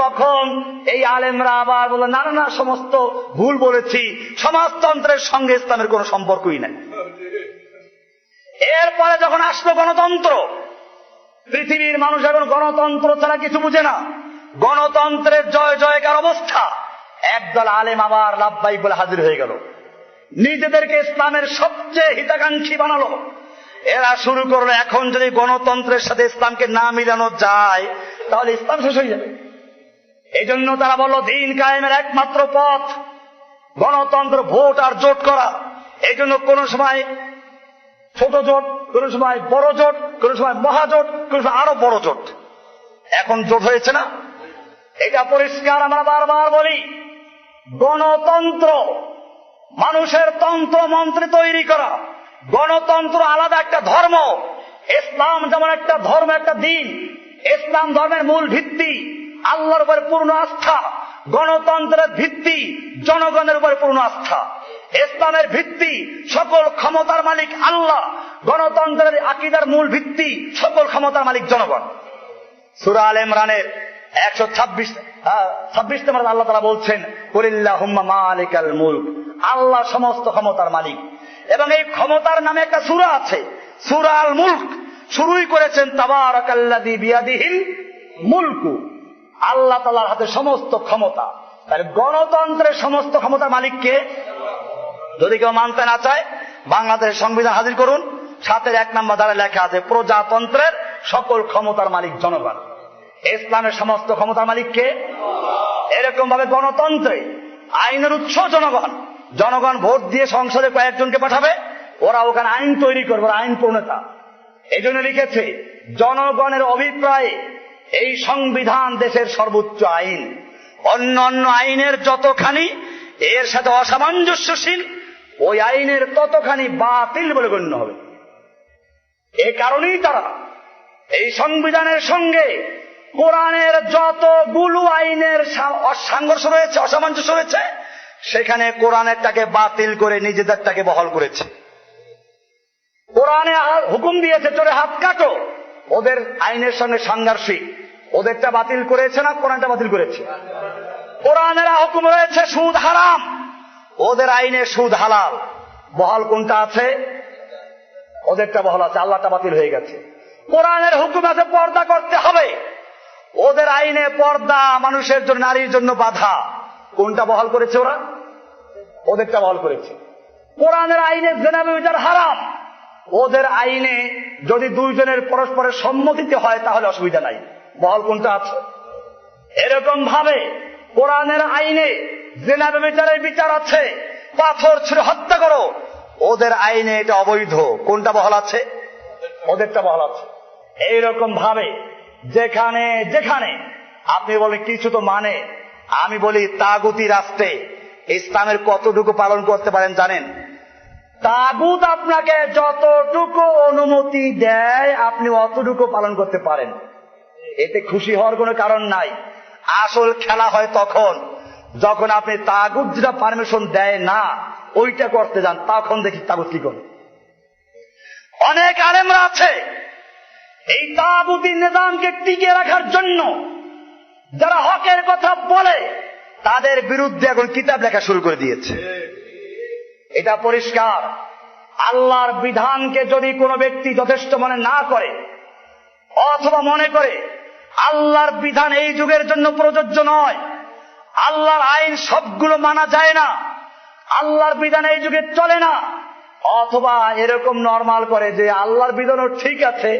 তখন এই আলেমরা আবার বলল না না না, সমস্ত ভুল বলেছি, সমাজতন্ত্রের সঙ্গে ইসলামের কোনো সম্পর্কই নাই। এরপরে যখন আসলো গণতন্ত্র, পৃথিবীর মানুষ এখন গণতন্ত্র ছাড়া কিছু বুঝে না। গণতন্ত্রের জয় জয়কার অবস্থা, একদল আলেম আবার লাভবাই বলে হাজির হয়ে গেল, নিজেদেরকে ইসলামের সবচেয়ে হিতাকাঙ্ক্ষী বানালো। এরা শুরু করলো এখন যদি গণতন্ত্রের সাথে ইসলামকে না মিলানো যায় তাহলে ইসলাম শেষ হয়ে যাবে। এই জন্য তারা বলল দিন কায়েমের একমাত্র পথ গণতন্ত্র, ভোট আর জোট করা। এই জন্য কোন সময় ছোট জোট, কোন সময় বড় জোট, কোন সময় মহাজোট, কোন সময় আরো বড় জোট। এখন জোট হয়েছে না, এটা পরিষ্কার। আমরা বারবার বলি গণতন্ত্র মানুষের তন্ত্র মন্ত্রে তৈরি করা। গণতন্ত্র আলাদা একটা ধর্ম, ইসলাম যেমন একটা ধর্ম, একটা দিন। ইসলাম ধর্মের মূল ভিত্তি আল্লাহর উপরে পূর্ণ আস্থা, গণতন্ত্রের ভিত্তি জনগণের উপরে পূর্ণ আস্থা। ইসলামের ভিত্তি সকল ক্ষমতার মালিক আল্লাহ, গণতন্ত্রের আকীদার মূল ভিত্তি সকল ক্ষমতার মালিক জনগণ। সূরা আলে ইমরানের 126 নম্বর আল্লাহ তাআলা বলছেন কুলিল্লাহুম্মা মালিকাল মুলক, আল্লাহ সমস্ত ক্ষমতার মালিক। এবং এই ক্ষমতার নামে একটা সূরা আছে, সূরা আল মুলক। শুরুই করেছেন তাবারাকাল্লাযী বিয়াদিহিল মুলকু, আল্লাহ তাআলার হাতে সমস্ত ক্ষমতা। তাহলে গণতন্ত্রের সমস্ত ক্ষমতার মালিক কে? যদি কেউ মানতে না চায় বাংলাদেশের সংবিধান হাজির করুন, 7-এর 1 নম্বর ধারে লেখা আছে প্রজাতন্ত্রের সকল ক্ষমতার মালিক জনগণ। ইসলামের সমস্ত ক্ষমতার মালিক কে? এরকম ভাবে গণতন্ত্রে আইনের উৎস জনগণ। জনগণ ভোট দিয়ে সংসদে কয়েকজনকে পাঠাবে, ওরা ওখানে আইন তৈরি করবে, আইন প্রণেতা। এই জন্য লিখেছে জনগণের অভিপ্রায়ে এই সংবিধান দেশের সর্বোচ্চ আইন। অন্য অন্য আইনের যতখানি এর সাথে অসামঞ্জস্যশীল, ওই আইনের ততখানি বাতিল বলে গণ্য হবে। এ কারণেই তারা এই সংবিধানের সঙ্গে কোরআনের যতগুলো আইনের সংঘর্ষ রয়েছে, অসামঞ্জস্য রয়েছে, সেখানে কোরআনেরটাকে বাতিল করে নিজেদেরটাকে বহাল করেছে। কোরআনে হুকুম দিয়েছে চোরে হাত কাটো, ওদের আইনের সঙ্গে সাংঘর্ষিক, ওদেরটা বাতিল করেছে না কোরআনটা বাতিল করেছে? কোরআনের হুকুম রয়েছে সুদ হারাম, ওদের আইনে সুদ হালাল, বহাল কোনটা আছে? ওদেরটা বহাল আছে, আল্লাহটা বাতিল হয়ে গেছে। কোরআনের হুকুম আছে পর্দা করতে হবে, ওদের আইনে পর্দা মানুষের জন্য, নারীর জন্য বাধা, কোনটা বহাল করেছে ওরা? ওদেরটা বহাল করেছে। কোরআনের আইনে জিনা ব্যভিচার হারাম, ওদের আইনে যদি দুইজনের পরস্পরের সম্মতিতে হয় তাহলে অসুবিধা নাই, বহাল কোনটা আছে? এরকম ভাবে কোরআনের আইনে জিনা ব্যভিচারের বিচার আছে, পাথর ছুঁড়ে হত্যা করো, ওদের আইনে এটা অবৈধ, কোনটা বহাল আছে? ওদেরটা বহাল আছে। এইরকম ভাবে যেখানে যেখানে আপনি বলেন কিছু তো মানে, আমি বলি তাগুতি রাষ্ট্রে ইসলামের কতটুকু পালন করতে পারেন জানেন? তাগুত আপনাকে যতটুকু অনুমতি দেয় আপনি অতটুকু পালন করতে পারেন, এতে খুশি হওয়ার কোনো কারণ নাই। আসল খেলা হয় তখন যখন আপনি তাগুত যেটা পারমিশন দেয় না ওইটা করতে যান, তখন দেখি তাগুত কি করে। অনেক আলেমরা আছে এই তাগুতি নিজামকে টিকিয়ে রাখার জন্য যারা হকের কথা বলে তাদের বিরুদ্ধে এখন কিতাব লেখা শুরু করে দিয়েছে। এটা পরিষ্কার, আল্লাহর বিধানকে যদি কোনো ব্যক্তি যথেষ্ট মনে না করে অথবা মনে করে আল্লাহর বিধান এই যুগের জন্য প্রযোজ্য নয়, আল্লাহর আইন সবগুলো মানা যায় না, আল্লাহর বিধান এই যুগে চলে না, অথবা এরকম নরমাল করে যে আল্লাহর বিধানও ঠিক আছে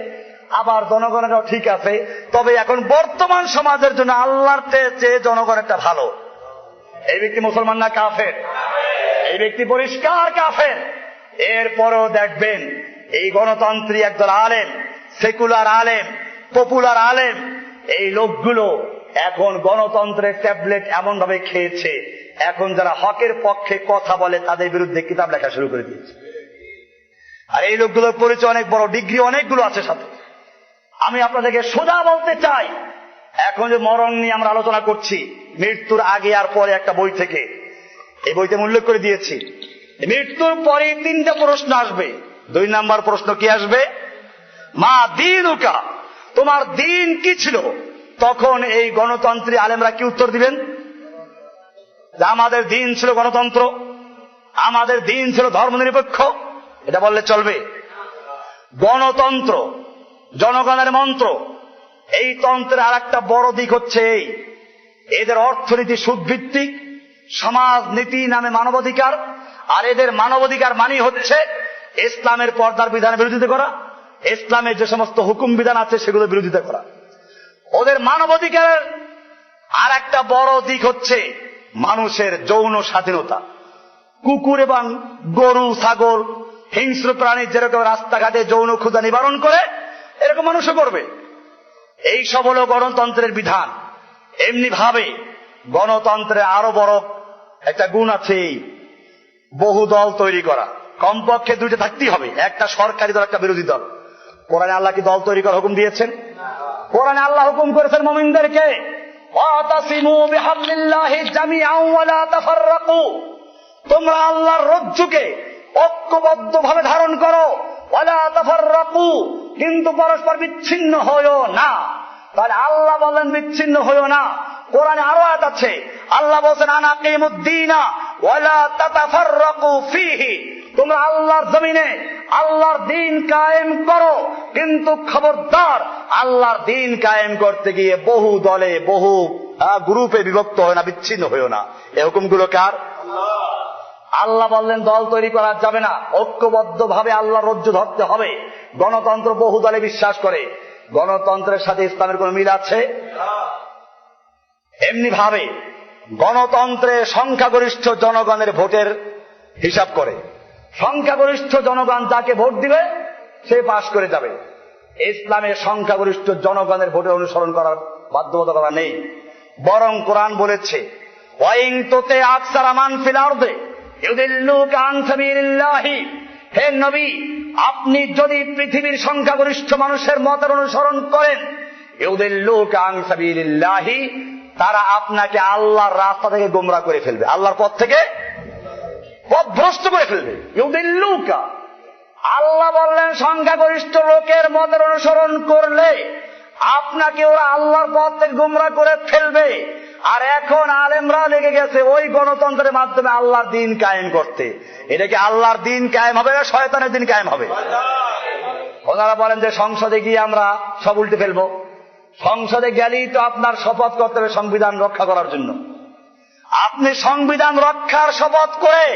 আবার জনগণেরও ঠিক আছে, তবে এখন বর্তমান সমাজের জন্য আল্লাহর চেয়ে জনগণেরটা ভালো, এই ব্যক্তি মুসলমান না কাফের? এই ব্যক্তি পরিষ্কার কাফের। এরপরও দেখবেন এই গণতন্ত্রী একদল আলেম, সেকুলার আলেম, পপুলার আলেম, এই লোকগুলো এখন গণতন্ত্রের ট্যাবলেট এমন ভাবে খেয়েছে, এখন যারা হকের পক্ষে কথা বলে তাদের বিরুদ্ধে কিতাব লেখা শুরু করে দিয়েছে। আর এই লোকগুলোর পরিচয় অনেক বড়, ডিগ্রি অনেকগুলো আছে সাথে। আমি আপনাদেরকে সোজা বলতে চাই, এখন যে মরণ নিয়ে আমরা আলোচনা করছি, মৃত্যুর আগে আর পরে একটা বই থেকে, এই বইতে উল্লেখ করে দিয়েছি মৃত্যুর পরে 3টা প্রশ্ন আসবে। 2 নাম্বার প্রশ্ন কি আসবে? মা দীনুকা, তোমার দিন কি ছিল? তখন এই গণতন্ত্রী আলেমরা কি উত্তর দিবেন? যে আমাদের দিন ছিল গণতন্ত্র, আমাদের দিন ছিল ধর্মনিরপেক্ষ। এটা বললে চলবে? গণতন্ত্র জনগণের মন্ত্র, এই তন্ত্রের আর একটা বড় দিক হচ্ছে এই, এদের অর্থনীতি সুদভিত্তিক, সমাজ নীতি নামে মানবাধিকার, আর এদের মানবাধিকার মানি হচ্ছে ইসলামের পর্দার বিধানের বিরোধিতা করা, ইসলামের যে সমস্ত হুকুম বিধান আছে সেগুলো বিরোধিতা করা। ওদের মানবাধিকারের আর একটা বড় দিক হচ্ছে মানুষের যৌন স্বাধীনতা। কুকুর এবং গরু ছাগল হিংস্র প্রাণী যেরকম রাস্তাঘাটে যৌন ক্ষুধা নিবারণ করে এরকম মানুষও করবে, এই সব হলো গণতন্ত্রের বিধান। এমনি ভাবে গণতন্ত্রের আরো বড় একটা গুণ আছে, বহু দল তৈরি করা। কমপক্ষে 2টা থাকতেই হবে, একটা সরকারি দল, একটা বিরোধী দল। কোরআনে আল্লাহ কি দল তৈরি করার হুকুম দিয়েছেন? কোরআনে আল্লাহ হুকুম করেছেন মুমিনদেরকে ওয়াতাসিমু বিহাবলিল্লাহি জামিআন ওয়া লা তাফাররাকু, তোমরা আল্লাহর রজ্জুকে ঐক্যবদ্ধভাবে ধারণ করো, ওয়া লা তাফাররাকু, কিন্তু পরস্পর বিচ্ছিন্ন হয়ো না। তাহলে আল্লাহ বলেন বিচ্ছিন্ন হয়ো না। কোরআনে আরো আয়াত আছে, আল্লাহ বলেন আনাকিমুদ্দিনা ওয়া লা তাতাফাররাকু ফীহি, তোমরা আল্লাহর জমিনে আল্লাহর দিন কায়েম করো, কিন্তু খবরদার আল্লাহর দিন কায়েম করতে গিয়ে বহু দলে বহু গ্রুপে বিভক্ত হয় না, বিচ্ছিন্ন হয়েও না। এই হুকুমগুলো কার? আল্লাহ বললেন দল তৈরি করা যাবে না, ঐক্যবদ্ধ ভাবে আল্লাহর রজ্জু ধরতে হবে। গণতন্ত্র বহু দলে বিশ্বাস করে, গণতন্ত্রের সাথে ইসলামের কোন মিল আছে? এমনি ভাবে গণতন্ত্রে সংখ্যাগরিষ্ঠ জনগণের ভোটের হিসাব করে, সংখ্যাগরিষ্ঠ জনগণ যাকে ভোট দিবে সে পাশ করে যাবে। ইসলামের সংখ্যাগরিষ্ঠ জনগণের ভোটে অনুসরণ করার বাধ্যবাধকতা নেই, বরং কোরআন বলেছে ওয়াইন তোতে আকসারা মান ফিল আরদে ইউদিল্লুকা আন সাবিলিল্লাহি, হে নবী আপনি যদি পৃথিবীর সংখ্যাগরিষ্ঠ মানুষের মতের অনুসরণ করেন, ইউদিল্লুকা আন সাবিলিল্লাহি, তারা আপনাকে আল্লাহর রাস্তা থেকে গোমরা করে ফেলবে, আল্লাহর পথ থেকে পথভ্রষ্ট করে ফেলবে। ইউদিল্লুকা, আল্লাহ বললেন সংখ্যাগরিষ্ঠ লোকের মতের অনুসরণ করলে আপনাকে ওরা আল্লাহর পথ থেকে গোমরা করে ফেলবে। আর এখন আলেমরা লেগে গেছে ওই গণতন্ত্রের মাধ্যমে আল্লাহর দিন কায়েম করতে। এটা কি আল্লাহর দিন কায়েম হবে না শয়তানের দিন কায়েম হবে? ওনারা বলেন যে সংসদে গিয়ে আমরা সব উল্টে ফেলবো। সংসদে গেলেই তো আপনার শপথ করতে হবে সংবিধান রক্ষা করার জন্য। আপনি সংবিধান রক্ষার শপথ করে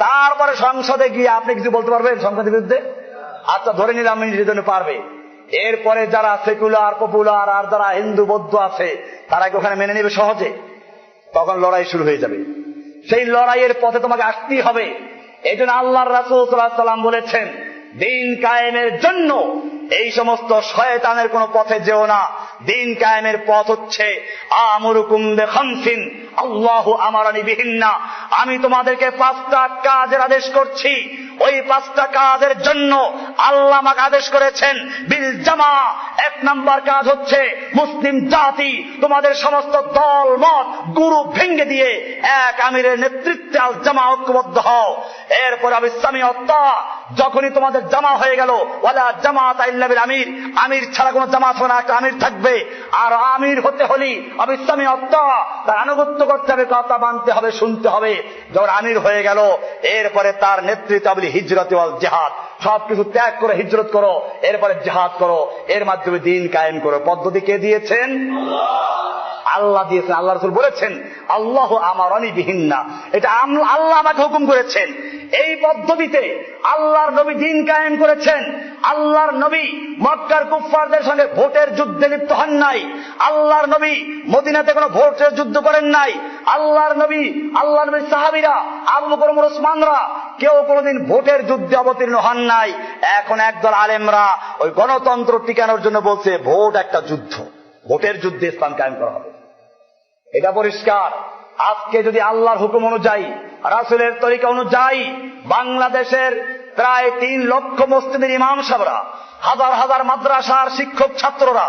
তারপরে সংসদে গিয়ে আপনি কিছু বলতে পারবেন সংসদের বিরুদ্ধে? আচ্ছা ধরে নিলাম নিজের জন্য পারবে, এরপরে যারা সেকুলার পপুলার আর যারা হিন্দু বৌদ্ধ আছে তারা কি ওখানে মেনে নেবে সহজে? তখন লড়াই শুরু হয়ে যাবে। সেই লড়াইয়ের পথে তোমাকে আসতেই হবে। এই জন্য আল্লাহর রাসূল সাল্লাল্লাহু আলাইহি ওয়াসাল্লাম বলেছেন দিন কায়েমের জন্য এই সমস্ত শয়তানের কোন পথে যেও না, দিন কায়েমের পথ হচ্ছে আমরুকুম বিখামসিন আল্লাহু আমারানি বিহিন্না, আমি তোমাদেরকে 5টা কাজের আদেশ করছি। ওই 5টা কাজের জন্য আল্লাহ আমাকে আদেশ করেছেন বিল জামা। 1 নাম্বার কাজ হচ্ছে মুসলিম জাতি তোমাদের সমস্ত দল মত গুরু ভেঙ্গে দিয়ে এক আমিরের নেতৃত্বে আল জামা ঐক্যবদ্ধ হও। এরপর আবিসামিয়তা, যখনই তোমাদের জামা হয়ে গেল ওয়ালা জামাত ইল্লা বিল আমির, আমির ছাড়া কোনো জামাত হবে না, একটা আমির থাকবে। আর আমির হতে হলে আবিসামিয়তা, তার আনুগত্য করতে হবে, কথা মানতে হবে, শুনতে হবে। যখন আমির হয়ে গেল এরপরে তার নেতৃত্বে হিজরত ওয়াল জিহাদ, সবকিছু ত্যাগ করে হিজরত করো, এরপরে জিহাদ করো, এর মাধ্যমে দিন কায়েম করো। পদ্ধতি কে দিয়েছেন? আল্লাহ দিয়েছেন। আল্লাহ রাসূল বলেছেন আল্লাহ আমারানি বিহিন্না, এটা আল্লাহ আমাকে হুকুম করেছেন। এই পদ্ধতিতে আল্লাহর নবী দিন কায়েম করেছেন। আল্লাহর নবী মক্কার কুফফারদের সঙ্গে ভোটের যুদ্ধে লিপ্ত হন নাই। আল্লাহর নবী মদিনাতে কোনো ভোটের যুদ্ধ করেন নাই। আল্লাহর নবীর সাহাবীরা আবু বকর ওমর ওসমানরা কেউ কোনোদিন ভোটের যুদ্ধে অবতীর্ণ হন নাই। এখন একদল আলেমরা ওই গণতন্ত্র টিকানোর জন্য বলছে ভোট একটা যুদ্ধ, ভোটের যুদ্ধে ইসলাম কায়েম করা হবে। এটা পরিষ্কার। আজকে যদি আল্লাহর হুকুম অনুযায়ী, রাসূলের তরিকা অনুযায়ী বাংলাদেশের প্রায় 3 লক্ষ মসজিদের ইমাম সাহেবরা, হাজার হাজার মাদ্রাসার শিক্ষক ছাত্ররা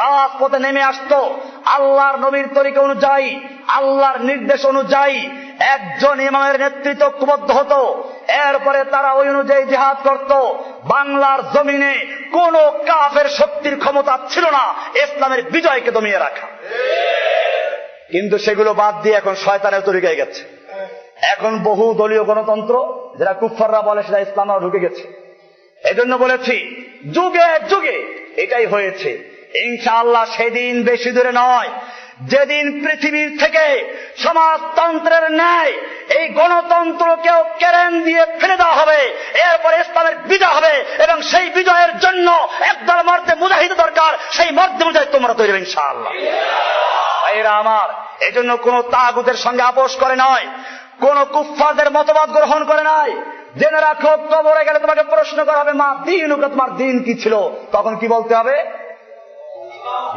রাজপথে নেমে আসতো, আল্লাহর নবীর তরিকা অনুযায়ী, আল্লাহর নির্দেশ অনুযায়ী একজন ইমামের নেতৃত্ব ঐক্যবদ্ধ হতো, এরপরে তারা ওই অনুযায়ী জিহাদ করত, বাংলার জমিনে কোন কাফের শক্তির ক্ষমতা ছিল না ইসলামের বিজয়কে দমিয়ে রাখা। কিন্তু সেগুলো বাদ দিয়ে এখন শয়তানের তরিকায় গেছে। এখন বহু দলীয় গণতন্ত্র, যারা কুফফাররা বলে, সেটা ইসলামে ঢুকে গেছে। এজন্য বলেছি যুগে যুগে এটাই হয়েছে। ইনশাআল্লাহ সেদিন বেশি দূরে নয় যেদিন পৃথিবীর থেকে সমাজতন্ত্রের ন্যায় এই গণতন্ত্রকেও কেড়েন দিয়ে ফেলে দেওয়া হবে, এরপরে ইসলামের বিজয় হবে, এবং সেই বিজয়ের জন্য একদল মর্দে মুজাহিদ দরকার। সেই মর্দে মুজাহিদ তোমরা তৈরি হবে ইনশাআল্লাহ। ভাইরা আমার, এজন্য কোন তাগুতের সঙ্গে আপোষ করে নয়, কোন কুফফারদের মতবাদ গ্রহণ করে নাই। জেনে রাখো, কবরে গেলে তোমাকে প্রশ্ন করা হবে মা দীনুকা, তোমার দিন কি ছিল? তখন কি বলতে হবে?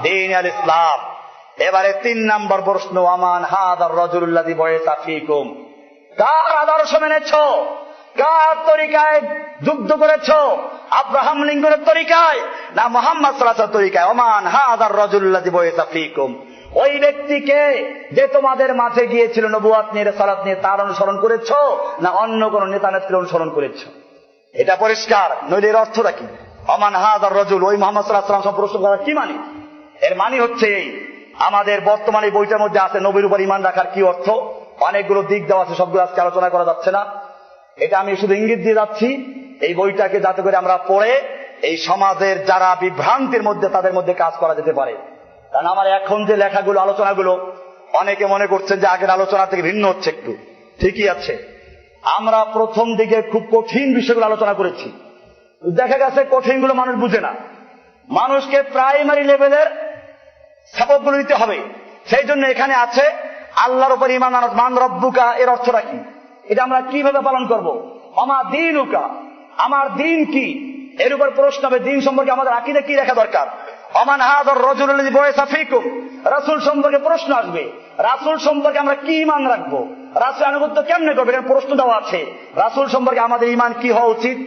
দীন আল ইসলাম। এবারে 3 নম্বর প্রশ্ন, আমান হাদার রাজুলুল্লাযী বুইসা ফীকুম, কার আদর্শ মেনেছো? কার তরিকায় যুদ্ধ করেছো? আব্রাহাম লিঙ্কনের তরিকায় না মুহাম্মদ সাল্লাল্লাহু আলাইহি ওয়াসাল্লামের তরিকায়? আমান হাদার রাজুলুল্লাযী বুইসা ফীকুম, ওই ব্যক্তিকে যে তোমাদের মাঝে গিয়েছিল নবুয়াত নিয়ে, রিসালাত নিয়ে, তার অনুসরণ করেছো না অন্য কোন নেতা নেত্রীর অনুসরণ করেছো? এটা পরিষ্কার। নইলে এর অর্থটা কি? আমান হাদার রাজুল, ওই মুহাম্মদ সাল্লাল্লাহু আলাইহি ওয়াসাল্লাম প্রশ্ন করার কি মানে? এর মানে হচ্ছে এই, আমাদের বর্তমানে বইটার মধ্যে আছে নবীর উপর ঈমান রাখার কি অর্থ, অনেকগুলো দিক দেওয়া আছে, সবগুলো আজকে আলোচনা করা যাচ্ছে না। এটা আমি শুধু ইঙ্গিত দিয়ে যাচ্ছি এই বইটাকে যাতে করে আমরা পড়ে এই সমাজের যারা বিভ্রান্তির মধ্যে, তাদের মধ্যে কাজ করা যেতে পারে। কারণ আমার এখন যে লেখাগুলো, আলোচনাগুলো, অনেকে মনে করছেন যে আগের আলোচনা থেকে ভিন্ন হচ্ছে। একটু ঠিকই আছে, আমরা প্রথম দিকে খুব কঠিন বিষয়গুলো আলোচনা করেছি। দেখা গেছে কঠিনগুলো মানুষ বুঝে না। মানুষকে প্রাইমারি লেভেলের সবকগুলো দিতে হবে। সেই জন্য এখানে আছে আল্লাহর উপর ঈমান আনো, মান রব্বুকা, এর অর্থটা কি, এটা আমরা কিভাবে পালন করব? আমা দীনুকা, আমার দিন কি, এর উপর প্রশ্ন হবে। দিন সম্পর্কে আমাদের আকীদা কি রাখা দরকার? আমান হাদার রাজুলুল্লাযী বুইসা ফীকুম, রাসূল সম্পর্কে প্রশ্ন আসবে। রাসূল সম্পর্কে আমরা কি ঈমান রাখবো? রাসূল আনুগত্য কেমনে করবে? এখানে প্রশ্ন দেওয়া আছে। রাসূল সম্পর্কে আমাদের ঈমান কি হওয়া উচিত?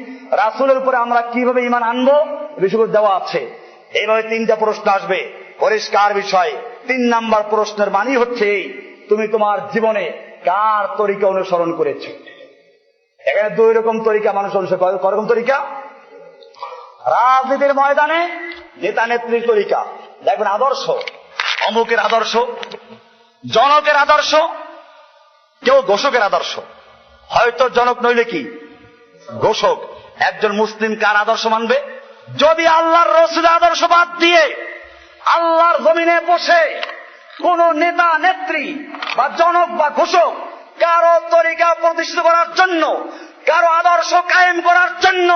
রাসূলের উপরে আমরা কিভাবে ঈমান আনবো? বিষয়গুলো দেওয়া আছে। এইভাবে 3টা প্রশ্ন আসবে, পরিষ্কার বিষয়। 3 নাম্বার প্রশ্নের মানে হচ্ছে এই, তুমি তোমার জীবনে কার তরিকা অনুসরণ করেছো? এখানে 2 রকম তরিকা মানুষ অনুসরণ করে। কয়রকম তরিকা? রাজনীতির ময়দানে নেতা নেত্রীর তরিকা, দেখবেন আদর্শ, অমুকের আদর্শ, জনকের আদর্শ, কেউ ঘোষকের আদর্শ। হয়তো জনক নইলে কি ঘোষক। একজন মুসলিম কার আদর্শ মানবে? যদি আল্লাহর রাসূলের আদর্শ বাদ দিয়ে আল্লাহর জমিনে বসে কোন নেতা নেত্রী বা জনক বা ঘোষক কারো তরিকা প্রতিষ্ঠিত করার জন্য, কারো আদর্শ কায়েম করার জন্য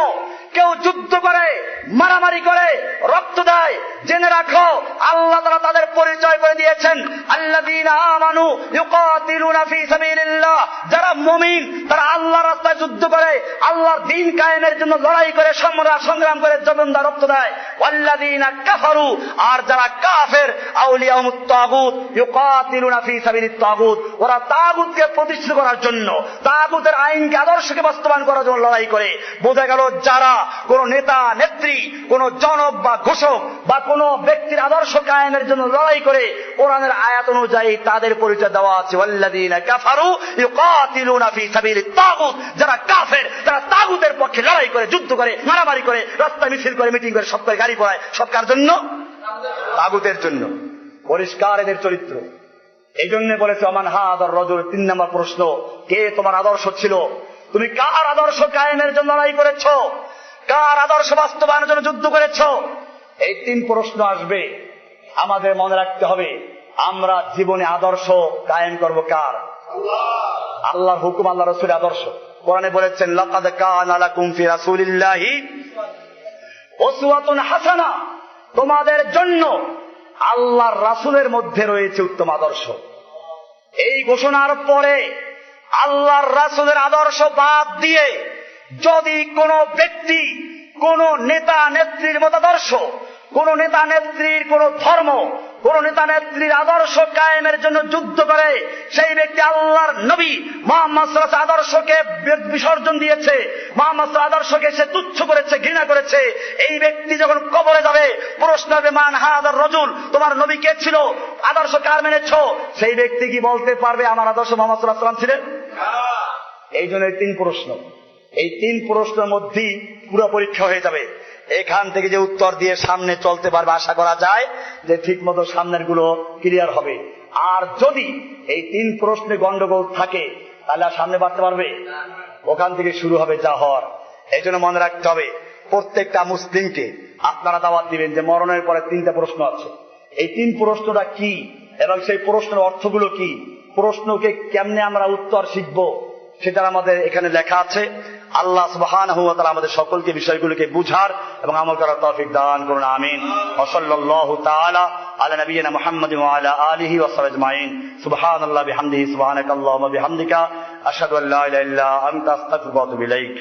কেউ যুদ্ধ করে, মারামারি করে, রক্ত দেয়, জেনে রাখো আল্লাহ তাআলা তাদের পরিচয় করে দিয়েছেন, আল্লাযীনা আমানু ইউকাতিলুনা ফী সাবিলিল্লাহ, যারা মুমিন তারা আল্লাহর রাস্তায় যুদ্ধ করে, আল্লাহর দ্বীন কায়েমের জন্য লড়াই করে, সংগ্রাম করে, জীবন দা রক্ত দেয়। ওয়াল্লাযীনা কাফারু, আর যারা কাফের, আউলিয়াউমুত তাগুত ইউকাতিলুনা ফী সাবিলিত তাগুত, ওরা তাগুতকে প্রতিষ্ঠিত করার জন্য, তাগুতের আইনকে আদর্শকে বাস্তবায়ন করার জন্য লড়াই করে। বোঝা গেল যারা কোন নেতা নেত্রী, কোন জনক বা ঘোষক বা কোন ব্যক্তির আদর্শ কায়েমের জন্য লড়াই করে, কোরআনের আয়াত অনুযায়ী তাদের পরিচয় দেওয়া আছে, ওয়াল্লাযীনা কাফারু ইউকাতিলুনা ফী সাবিলিত তাগুত, যারা কাফের, যারা তাগুতের পক্ষে লড়াই করে, যুদ্ধ করে, মারামারি করে, রাস্তায় মিছিল করে, মিটিং করে, সব করে, গাড়ি পড়ায়, সব কার জন্য? তাগুতের জন্য। পরিষ্কার এদের চরিত্র। এই জন্য বলেছে ওমান হাদার রাজুল, 3 নম্বর প্রশ্ন, কে তোমার আদর্শ ছিল? তুমি কার আদর্শ কায়েমের জন্য লড়াই করেছ? কার আদর্শ বাস্তবায়নের জন্য যুদ্ধ করেছ? এই 3 প্রশ্ন আসবে। আমাদের মনে রাখতে হবে আমরা জীবনে আদর্শ কায়েম করব কার? আল্লাহর হুকুম, আল্লাহ রাসূলের আদর্শ। কোরআনে বলেছেন লাকাদ কানা লাকুম ফি রাসূলিল্লাহি উসওয়াতুন হাসানা, তোমাদের জন্য আল্লাহর রাসূলের মধ্যে রয়েছে উত্তম আদর্শ। এই ঘোষণার পরে আল্লাহর রাসূলের আদর্শ বাদ দিয়ে যদি কোন ব্যক্তি, কোন নেতা নেত্রীর মতাদর্শ, কোন নেতা নেত্রীর কোন ধর্ম, কোন নেতা নেত্রীর আদর্শ কায়েমের জন্য যুদ্ধ করে, সেই ব্যক্তি আল্লাহর নবী মুহাম্মদ সাল্লাল্লাহু আলাইহি ওয়াসাল্লাম আদর্শকে বিসর্জন দিয়েছে, মুহাম্মদ সাল্লাল্লাহু আলাইহি আদর্শকে সে তুচ্ছ করেছে, ঘৃণা করেছে। এই ব্যক্তি যখন কবরে যাবে, প্রশ্ন হবে মান হাদার রাজুল, তোমার নবী কে ছিল? আদর্শ কার মেনেছো? সেই ব্যক্তি কি বলতে পারবে আমার আদর্শ মুহাম্মদ সাল্লাল্লাহু আলাইহি ওয়াসাল্লাম ছিলেন? এই জন্য 3 প্রশ্ন, এই 3 প্রশ্নের মধ্যেই পুরো পরীক্ষা হয়ে যাবে। এখান থেকে যে উত্তর দিয়ে সামনে চলতে পারবে, আশা করা যায় যে ঠিক মতো সামনের গুলো ক্লিয়ার হবে। আর যদি এই 3 প্রশ্নে গন্ডগোল থাকে তাহলে আর সামনে বাড়তে পারবে? ওখান থেকে শুরু হবে যা হওয়ার। এই জন্য মনে রাখতে হবে প্রত্যেকটা মুসলিমকে আপনারা দাওয়াত দিবেন যে মরণের পরে 3টা প্রশ্ন আছে। এই 3 প্রশ্নটা কি এবং সেই প্রশ্নের অর্থগুলো কি, প্রশ্নকে কেমনে আমরা উত্তর শিখব, সেটা আমাদের এখানে লেখা আছে। আল্লাহ সুবহানাহু ওয়া তাআলা আমাদের সকলকে বিষয়গুলোকে বুঝার এবং আমল করার তৌফিক দান করুন, আমিন। ওয়া সাল্লাল্লাহু তাআলা আলা নবিয়িনা মুহাম্মাদিন ওয়া আলা আলিহি ওয়া সাহবিহি আজমাইন। সুবহানাল্লাহি বিহামদিহি, সুবহানাকাল্লাহুম্মা বিহামদিকা, আশহাদু আল্লা ইলাহা ইল্লা আনতা, আস্তাগফিরুকা ওয়া আতুবু ইলাইক।